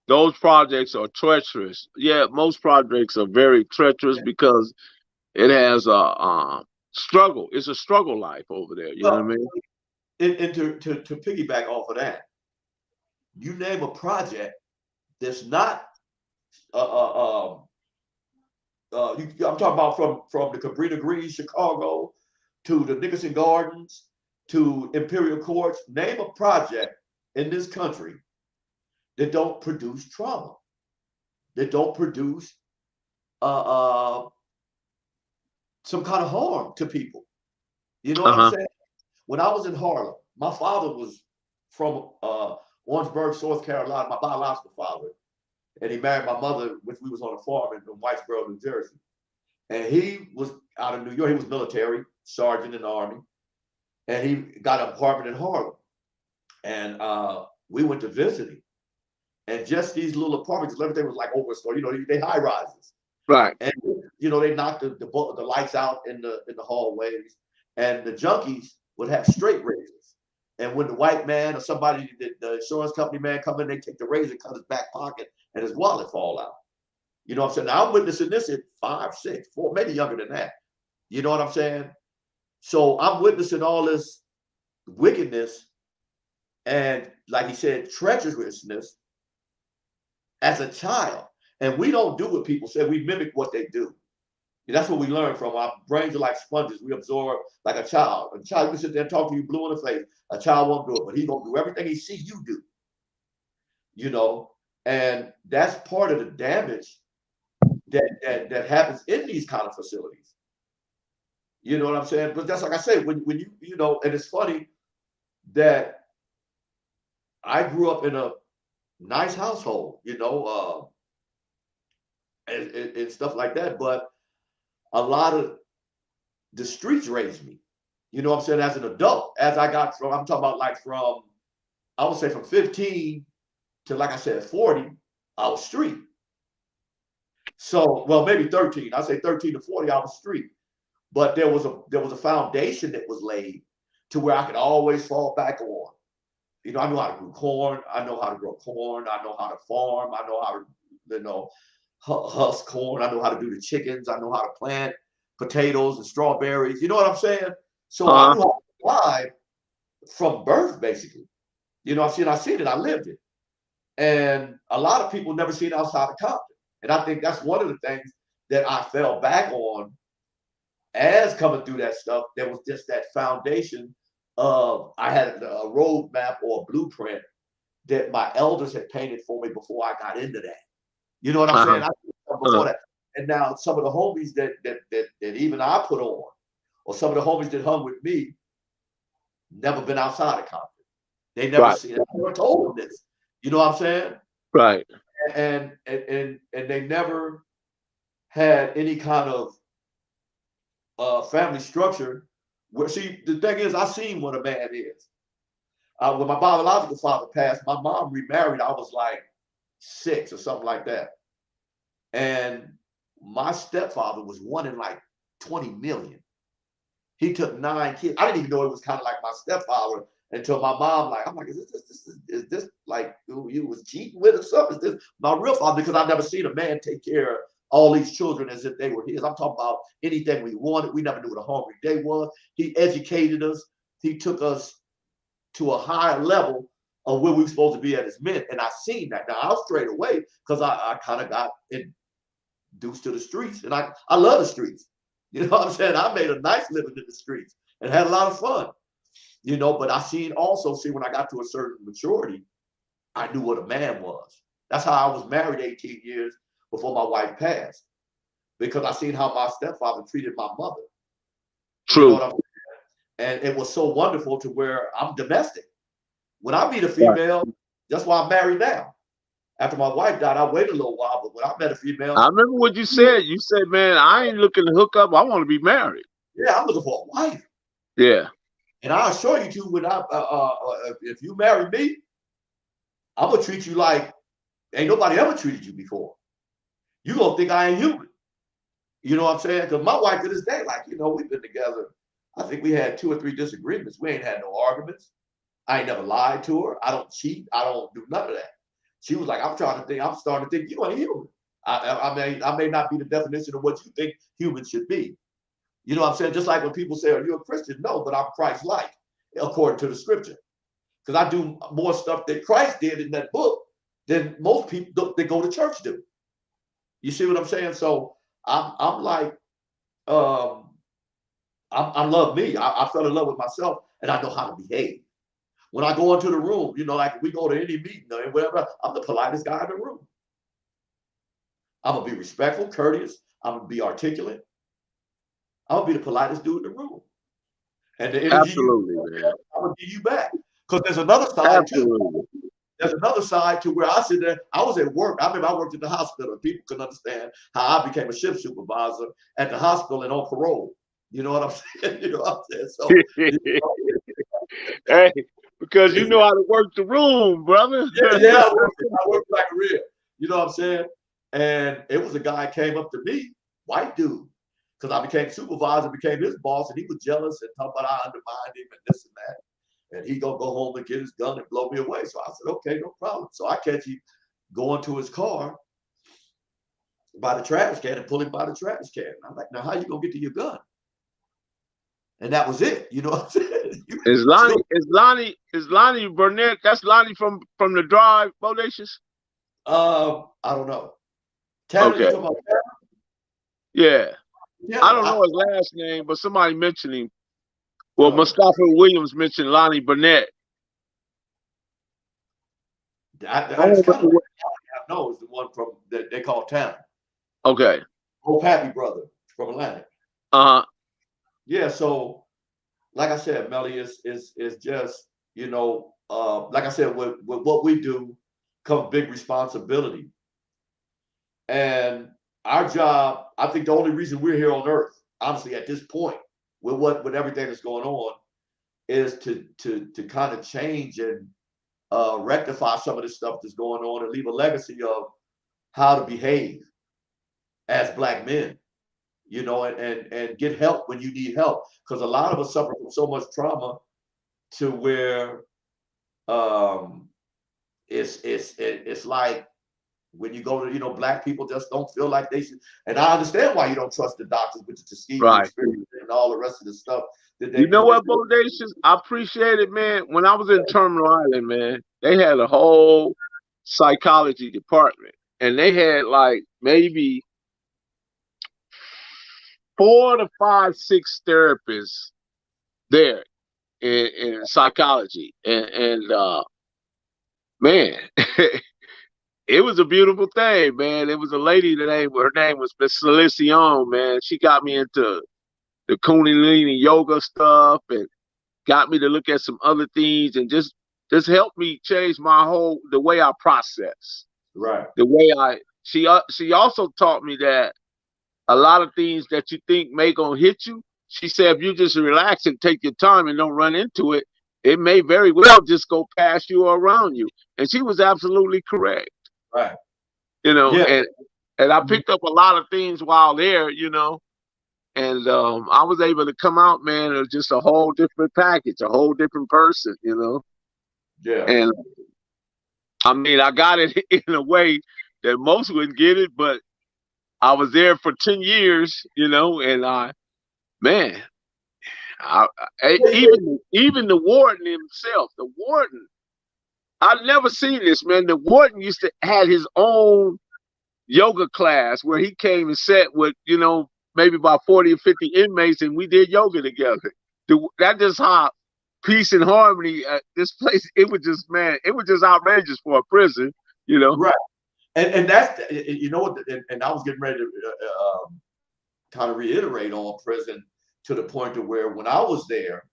Those projects are treacherous. Yeah, most projects are very treacherous because it has a struggle. It's a struggle life over there. You know what I mean? And to piggyback off of that, you name a project that's not I'm talking about from the Cabrini Green, Chicago, to the Nickerson Gardens, to Imperial Courts. Name a project in this country that don't produce trauma, that don't produce some kind of harm to people. You know what I'm saying? When I was in Harlem, my father was from Orangeburg, South Carolina, my biological father. And he married my mother, which we was on a farm in Whitesboro, New Jersey. And he was out of New York. He was military, sergeant in the Army. And he got an apartment in Harlem. And we went to visit him. And just these little apartments, everything was like overstored. You know, they high rises. Right. And, you know, they knocked the lights out in the hallways. And the junkies would have straight razors. And when the white man or somebody, the insurance company man come in, they take the razor, cut his back pocket, and his wallet fall out. You know what I'm saying? Now I'm witnessing this at 5, 6, 4, maybe younger than that. You know what I'm saying? So I'm witnessing all this wickedness and, like he said, treacherousness as a child. And we don't do what people say. We mimic what they do. And that's what we learn from. Our brains are like sponges. We absorb like a child. A child can sit there and talk to you blue in the face. A child won't do it, but he's going to do everything he see you do. You know? And that's part of the damage that happens in these kind of facilities. You know what I'm saying? But that's like I say, when you know, and it's funny that I grew up in a nice household, you know, and stuff like that. But a lot of the streets raised me. You know what I'm saying? As an adult, as I got from, I'm talking about like from, I would say from 15 to, like I said, 40, I was street. So, well, maybe 13. I say 13 to 40, I was street. But there was a foundation that was laid to where I could always fall back on. You know, I know how to grow corn. I know how to grow corn. I know how to farm. I know how to, you know, husk corn. I know how to do the chickens. I know how to plant potatoes and strawberries. You know what I'm saying? So I knew how to survive from birth, basically. You know, I seen it. I lived it. And a lot of people never seen outside of Compton. And I think that's one of the things that I fell back on as coming through that stuff. There was just that foundation of, I had a roadmap or a blueprint that my elders had painted for me before I got into that. You know what I'm saying? Before that. And now some of the homies that even I put on, or some of the homies that hung with me, never been outside of Compton. They never seen it. I never told them this. You know what I'm saying? Right. And they never had any kind of family structure. Where, see, the thing is, I seen what a man is. When my biological father passed, my mom remarried. I was like 6 or something like that. And my stepfather was one in like 20 million. He took 9 kids. I didn't even know it was kind of like my stepfather until my mom, like, I'm like, is this like who you was cheating with or something? Is this my real father? Because I've never seen a man take care of all these children as if they were his. I'm talking about anything we wanted. We never knew what a hungry day was. He educated us. He took us to a higher level of where we were supposed to be as men. And I seen that. Now I was straight away because I kind of got induced to the streets. And I love the streets. You know what I'm saying? I made a nice living in the streets and had a lot of fun. You know, but I also see when I got to a certain maturity, I knew what a man was. That's how I was married 18 years before my wife passed, because I seen how my stepfather treated my mother. True. You know what I'm saying? And it was so wonderful to where I'm domestic. When I meet a female, that's why I'm married now. After my wife died, I waited a little while, but when I met a female, I remember what you said. You said, man, I ain't looking to hook up. I want to be married. Yeah, I'm looking for a wife. Yeah. And I assure you, too, when if you marry me, I'm gonna treat you like ain't nobody ever treated you before. You gonna think I ain't human. You know what I'm saying? Because my wife to this day, like, you know, we've been together. I think we had 2 or 3 disagreements. We ain't had no arguments. I ain't never lied to her. I don't cheat. I don't do none of that. She was like, I'm starting to think you ain't human. I may not be the definition of what you think humans should be. You know what I'm saying? Just like when people say, are you a Christian? No, but I'm Christ-like, according to the scripture. Because I do more stuff that Christ did in that book than most people that go to church do. You see what I'm saying? So I'm like, I love me. I fell in love with myself, and I know how to behave. When I go into the room, you know, like we go to any meeting or whatever, I'm the politest guy in the room. I'm gonna be respectful, courteous. I'm gonna be articulate. I'm gonna be the politest dude in the room. And the energy I'm gonna give you back. Because there's another side too. There's another side to where I sit there. I was at work. I remember I worked at the hospital, and people couldn't understand how I became a shift supervisor at the hospital and on parole. You know what I'm saying? You know what I'm saying? So, hey, because you know how to work the room, brother. yeah, I worked like a real. You know what I'm saying? And it was a guy came up to me, white dude, because I became supervisor, became his boss, and he was jealous and talking about I undermined him and this and that. And he gonna go home and get his gun and blow me away. So I said, okay, no problem. So I catch him going to his car by the trash can and pull him by the trash can. And I'm like, now how you gonna get to your gun? And that was it. You know what I'm saying? Is Lonnie Burnett? That's Lonnie from the Drive, Bodacious? I don't know. Tanner, okay. You talking about Tanner? Yeah. I don't know his last name, but somebody mentioned him. Well, Mustafa Williams mentioned Lonnie Burnett. I just kind of know is the one from that they call Tanner. Okay. Old Pappy brother from Atlanta. Yeah. So, like I said, Melly is just, you know, like I said, with what we do comes big responsibility. And our job, I think the only reason we're here on earth, honestly, at this point, with everything that's going on, is to kind of change and rectify some of the stuff that's going on and leave a legacy of how to behave as Black men, you know, and get help when you need help. Because a lot of us suffer from so much trauma to where it's like when you go to, you know, Black people just don't feel like they should. And I understand why you don't trust the doctors with the Tuskegee experience and all the rest of the stuff. You know what, Bodacious? I appreciate it, man. When I was in Terminal Island, man, they had a whole psychology department. And they had like maybe 4 to 5, 6 therapists there in psychology. And man, it was a beautiful thing, man. It was a lady her name was Miss Celicion, man. She got me into the Kundalini yoga stuff and got me to look at some other things and just helped me change the way I process. Right. The way she also taught me that a lot of things that you think may gonna hit you, she said if you just relax and take your time and don't run into it, it may very well just go past you or around you. And she was absolutely correct. Right. You know, Yeah. and I picked up a lot of things while there, you know, and I was able to come out, man, as just a whole different package, a whole different person, you know. Yeah. And I mean, I got it in a way that most wouldn't get it, but I was there for 10 years, you know, and man, even the warden himself, the warden, I've never seen this, man. The warden used to had his own yoga class where he came and sat with, you know, maybe about 40 or 50 inmates, and we did yoga together. That just how peace and harmony at this place. It was just, man, it was just outrageous for a prison, you know. Right. And that's, you know what, and I was getting ready to kind of reiterate on prison to the point to where when I was there,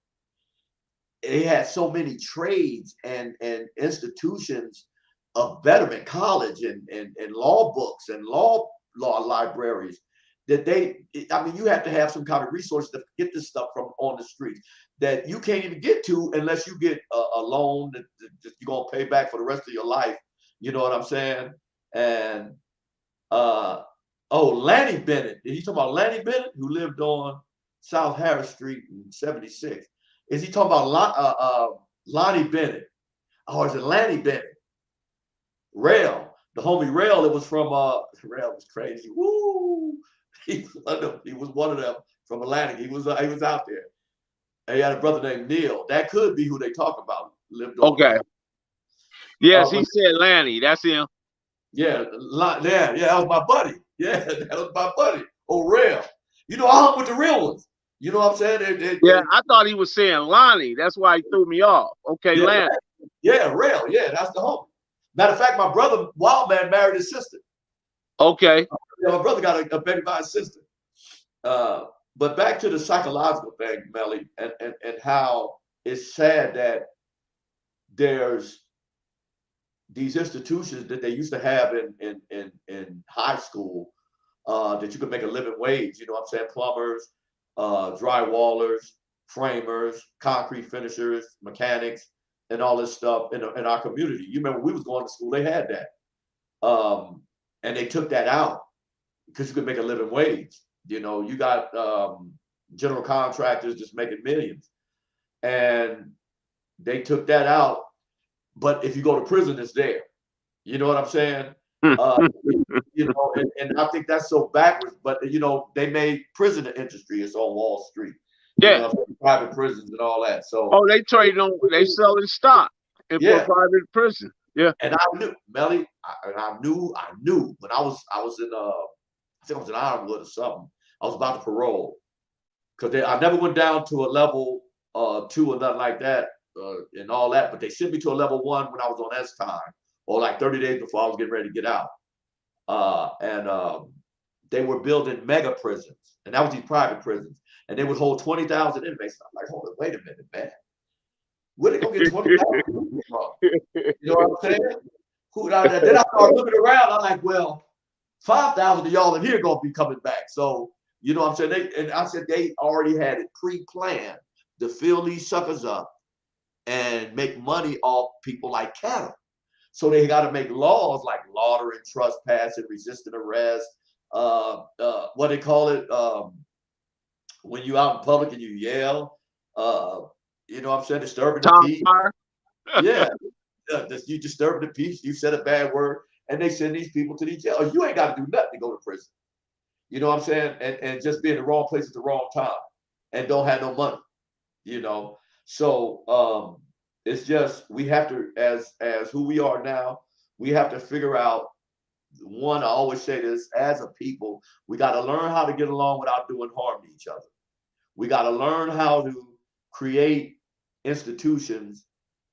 it had so many trades and institutions of betterment, college and law books and law libraries that I mean, you have to have some kind of resources to get this stuff from on the streets that you can't even get to unless you get a loan that you're gonna pay back for the rest of your life. You know what I'm saying? And Lanny Bennett. Did he talk about Lanny Bennett, who lived on South Harris Street in 76? Is he talking about Lonnie Bennett? Or is it Lanny Bennett? Rail, the homie Rail, it was from Rail was crazy. Woo! He was one of them from Atlantic. He was out there. And he had a brother named Neil. That could be who they talk about. Lived on. Okay. Yes, he said Lanny. That's him. Yeah, that was my buddy. Yeah, that was my buddy. Oh, Rail. You know, I hung with the real ones. You know what I'm saying? I thought he was saying Lonnie. That's why he threw me off. Okay, yeah, Lanny. Yeah, Rail. Yeah, that's the homie. Matter of fact, my brother Wildman married his sister. Okay. My brother got a baby by his sister. But back to the psychological thing, Melly, and how it's sad that there's these institutions that they used to have in high school that you could make a living wage. You know what I'm saying? Plumbers, drywallers, framers, concrete finishers, mechanics, and all this stuff in our community. You remember we was going to school, they had that. And they took that out because you could make a living wage. You know, you got general contractors just making millions. And they took that out. But if you go to prison, it's there. You know what I'm saying? You know, and I think that's so backwards. But, you know, they made prison industry is on Wall Street. Yeah. You know, private prisons and all that. So they trade on, they selling stock in private prison. Yeah. And I knew, Melly, I knew when I was in I think I was in Ironwood or something. I was about to parole because I never went down to a level 2 or nothing like that and all that, but they sent me to a level 1 when I was on S time or like 30 days before I was getting ready to get out. And they were building mega prisons, and that was these private prisons, and they would hold 20,000 inmates. I'm like, hold on, wait a minute, man. Where they gonna get 20,000 from? You know what I'm saying? Then I started looking around. I'm like, well, 5,000 of y'all in here gonna be coming back. So you know what I'm saying? I said they already had it pre-planned to fill these suckers up and make money off people like cattle. So they got to make laws like loitering, trespassing, resisting arrest. What they call it when you out in public and you yell. You know what I'm saying? Disturbing the peace. Yeah. You disturb the peace. You said a bad word. And they send these people to these jails. You ain't got to do nothing to go to prison. You know what I'm saying? And just be in the wrong place at the wrong time and don't have no money. You know? So it's just, we have to, as who we are now, we have to figure out, one, I always say this, as a people, we got to learn how to get along without doing harm to each other. We got to learn how to create institutions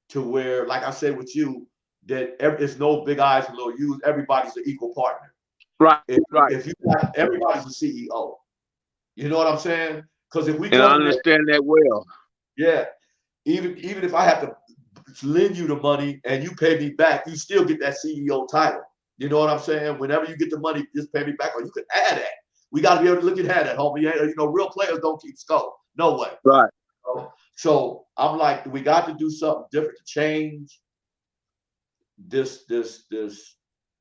to where, like I said with you, that it's no big eyes and little U's. Everybody's an equal partner. Right. If you got, everybody's a CEO. You know what I'm saying? Because if we and I understand that well. Yeah. Even if I have to lend you the money and you pay me back, you still get that CEO title. You know what I'm saying? Whenever you get the money, just pay me back, or you can add that. We got to be able to look at that, homie. You know, real players don't keep score. No way. Right. So I'm like, we got to do something different to change this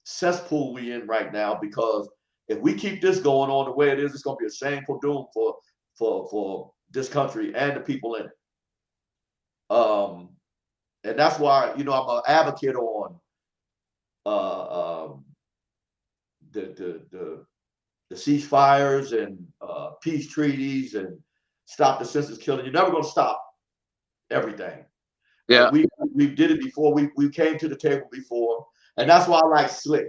cesspool we in right now, because if we keep this going on the way it is, it's going to be a shameful doom for this country and the people in it. And that's why, you know, I'm an advocate on the ceasefires and peace treaties and stop the senseless killing. You're never going to stop everything. Yeah, we did it before. We came to the table before, and that's why I like Slick.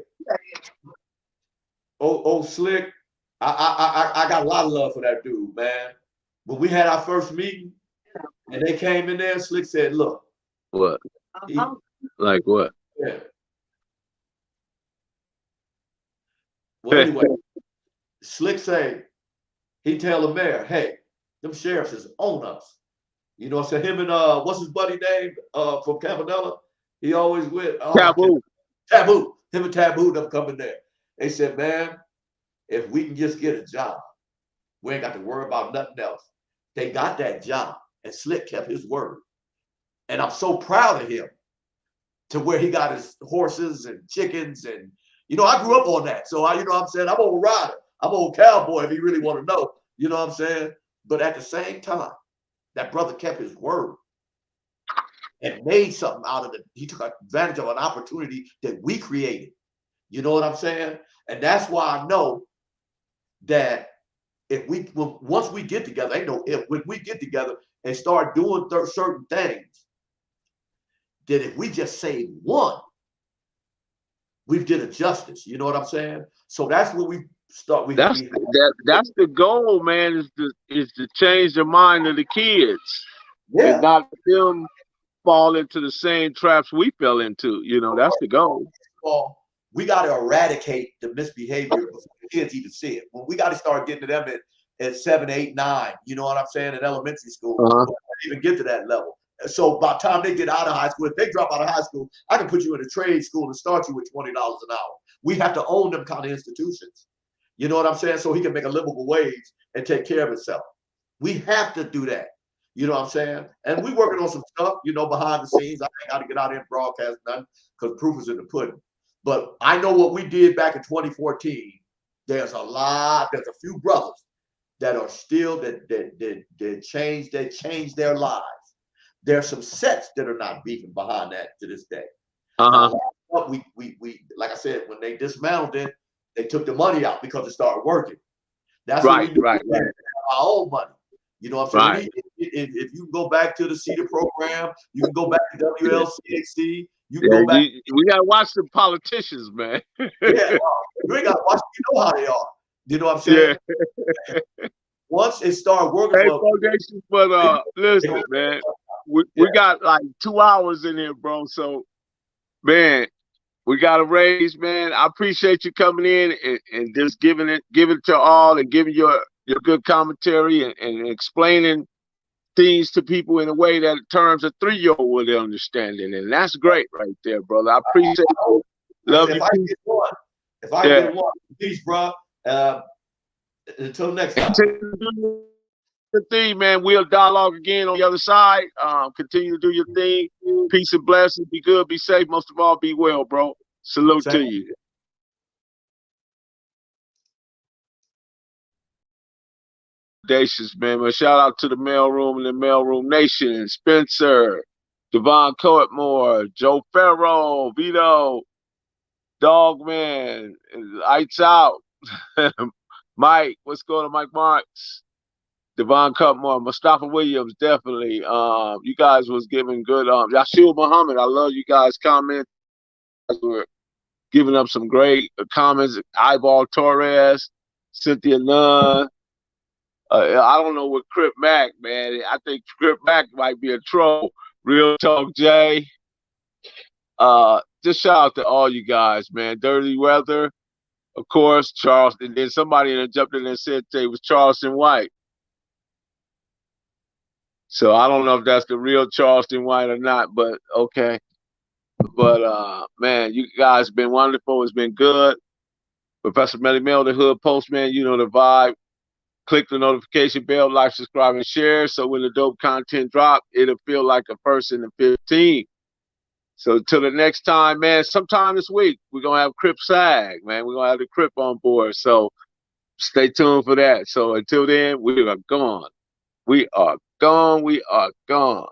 Slick, I got a lot of love for that dude, man. When we had our first meeting and they came in there, Slick said, "Look, what? Like what?" Yeah. Well, anyway, Slick say he tell the mayor, "Hey, them sheriffs is on us." You know, so him and what's his buddy name from Campanella? He always with Taboo. Taboo. Him and Taboo them coming there. They said, "Man, if we can just get a job, we ain't got to worry about nothing else." They got that job, and Slick kept his word. And I'm so proud of him, to where he got his horses and chickens, and you know, I grew up on that. So you know what I'm saying, I'm old rider, I'm old cowboy if you really want to know. You know what I'm saying? But at the same time, that brother kept his word and made something out of it. He took advantage of an opportunity that we created. You know what I'm saying? And that's why I know that once we get together, ain't no if, when we get together and start doing certain things, that if we just save one, we've did a justice. You know what I'm saying? So that's where we start. That's the goal, man. Is to change the mind of the kids, and not them fall into the same traps we fell into. You know, that's the goal. Well, we got to eradicate the misbehavior before the kids even see it. Well, we got to start getting to them at 7, 8, 9. You know what I'm saying? In elementary school, we don't even get to that level. So by the time they get out of high school, if they drop out of high school, I can put you in a trade school and start you with $20 an hour. We have to own them kind of institutions. You know what I'm saying? So he can make a livable wage and take care of himself. We have to do that. You know what I'm saying? And we working on some stuff, you know, behind the scenes. I ain't got to get out here and broadcast nothing because proof is in the pudding. But I know what we did back in 2014. There's a few brothers that are still that changed their lives. There's some sets that are not beefing behind that to this day. We like I said, when they dismantled it, they took the money out because it started working. That's right. Our own money. You know what I'm saying? If you go back to the CETA program, you can go back to WLCAC. You can go back. We gotta watch the politicians, man. You ain't gotta watch. You know how they are. You know what I'm saying? Yeah. Once it started working, but listen, man. We got like 2 hours in here, bro. So, man, we got to raise, man. I appreciate you coming in and just giving it to all and giving your good commentary and explaining things to people in a way that turns a 3-year-old would understand it. And that's great right there, brother. I appreciate it. Love you. If I get one, peace, bro. Until next time. The thing, man. We'll dialogue again on the other side. Continue to do your thing. Peace and blessings. Be good, be safe. Most of all, be well, bro. Salute to you. Audacious, man. But shout out to the mailroom and the mailroom nation. Spencer, Devon Coatmore, Joe Farrow, Vito, Dogman, Lights Out. Mike, what's going on, Mike Marks? Devon Cutmore, Mustafa Williams, definitely. You guys was giving good. Yashil Muhammad, I love you guys' comments. You guys were giving up some great comments. Eyeball Torres, Cynthia Nunn. I don't know what Crip Mac, man. I think Crip Mac might be a troll. Real Talk Jay. Just shout out to all you guys, man. Dirty Weather, of course, Charles. And then somebody that jumped in and said it was Charleston White. So I don't know if that's the real Charleston White or not, but okay. But man, you guys been wonderful. It's been good. Professor Melly Mel, the Hood Postman, you know the vibe. Click the notification bell, like, subscribe, and share. So when the dope content drop, it'll feel like a person in 15. So till the next time, man, sometime this week, we're going to have Crip Sag, man. We're going to have the Crip on board. So stay tuned for that. So until then, we are gone. We are gone. We are gone.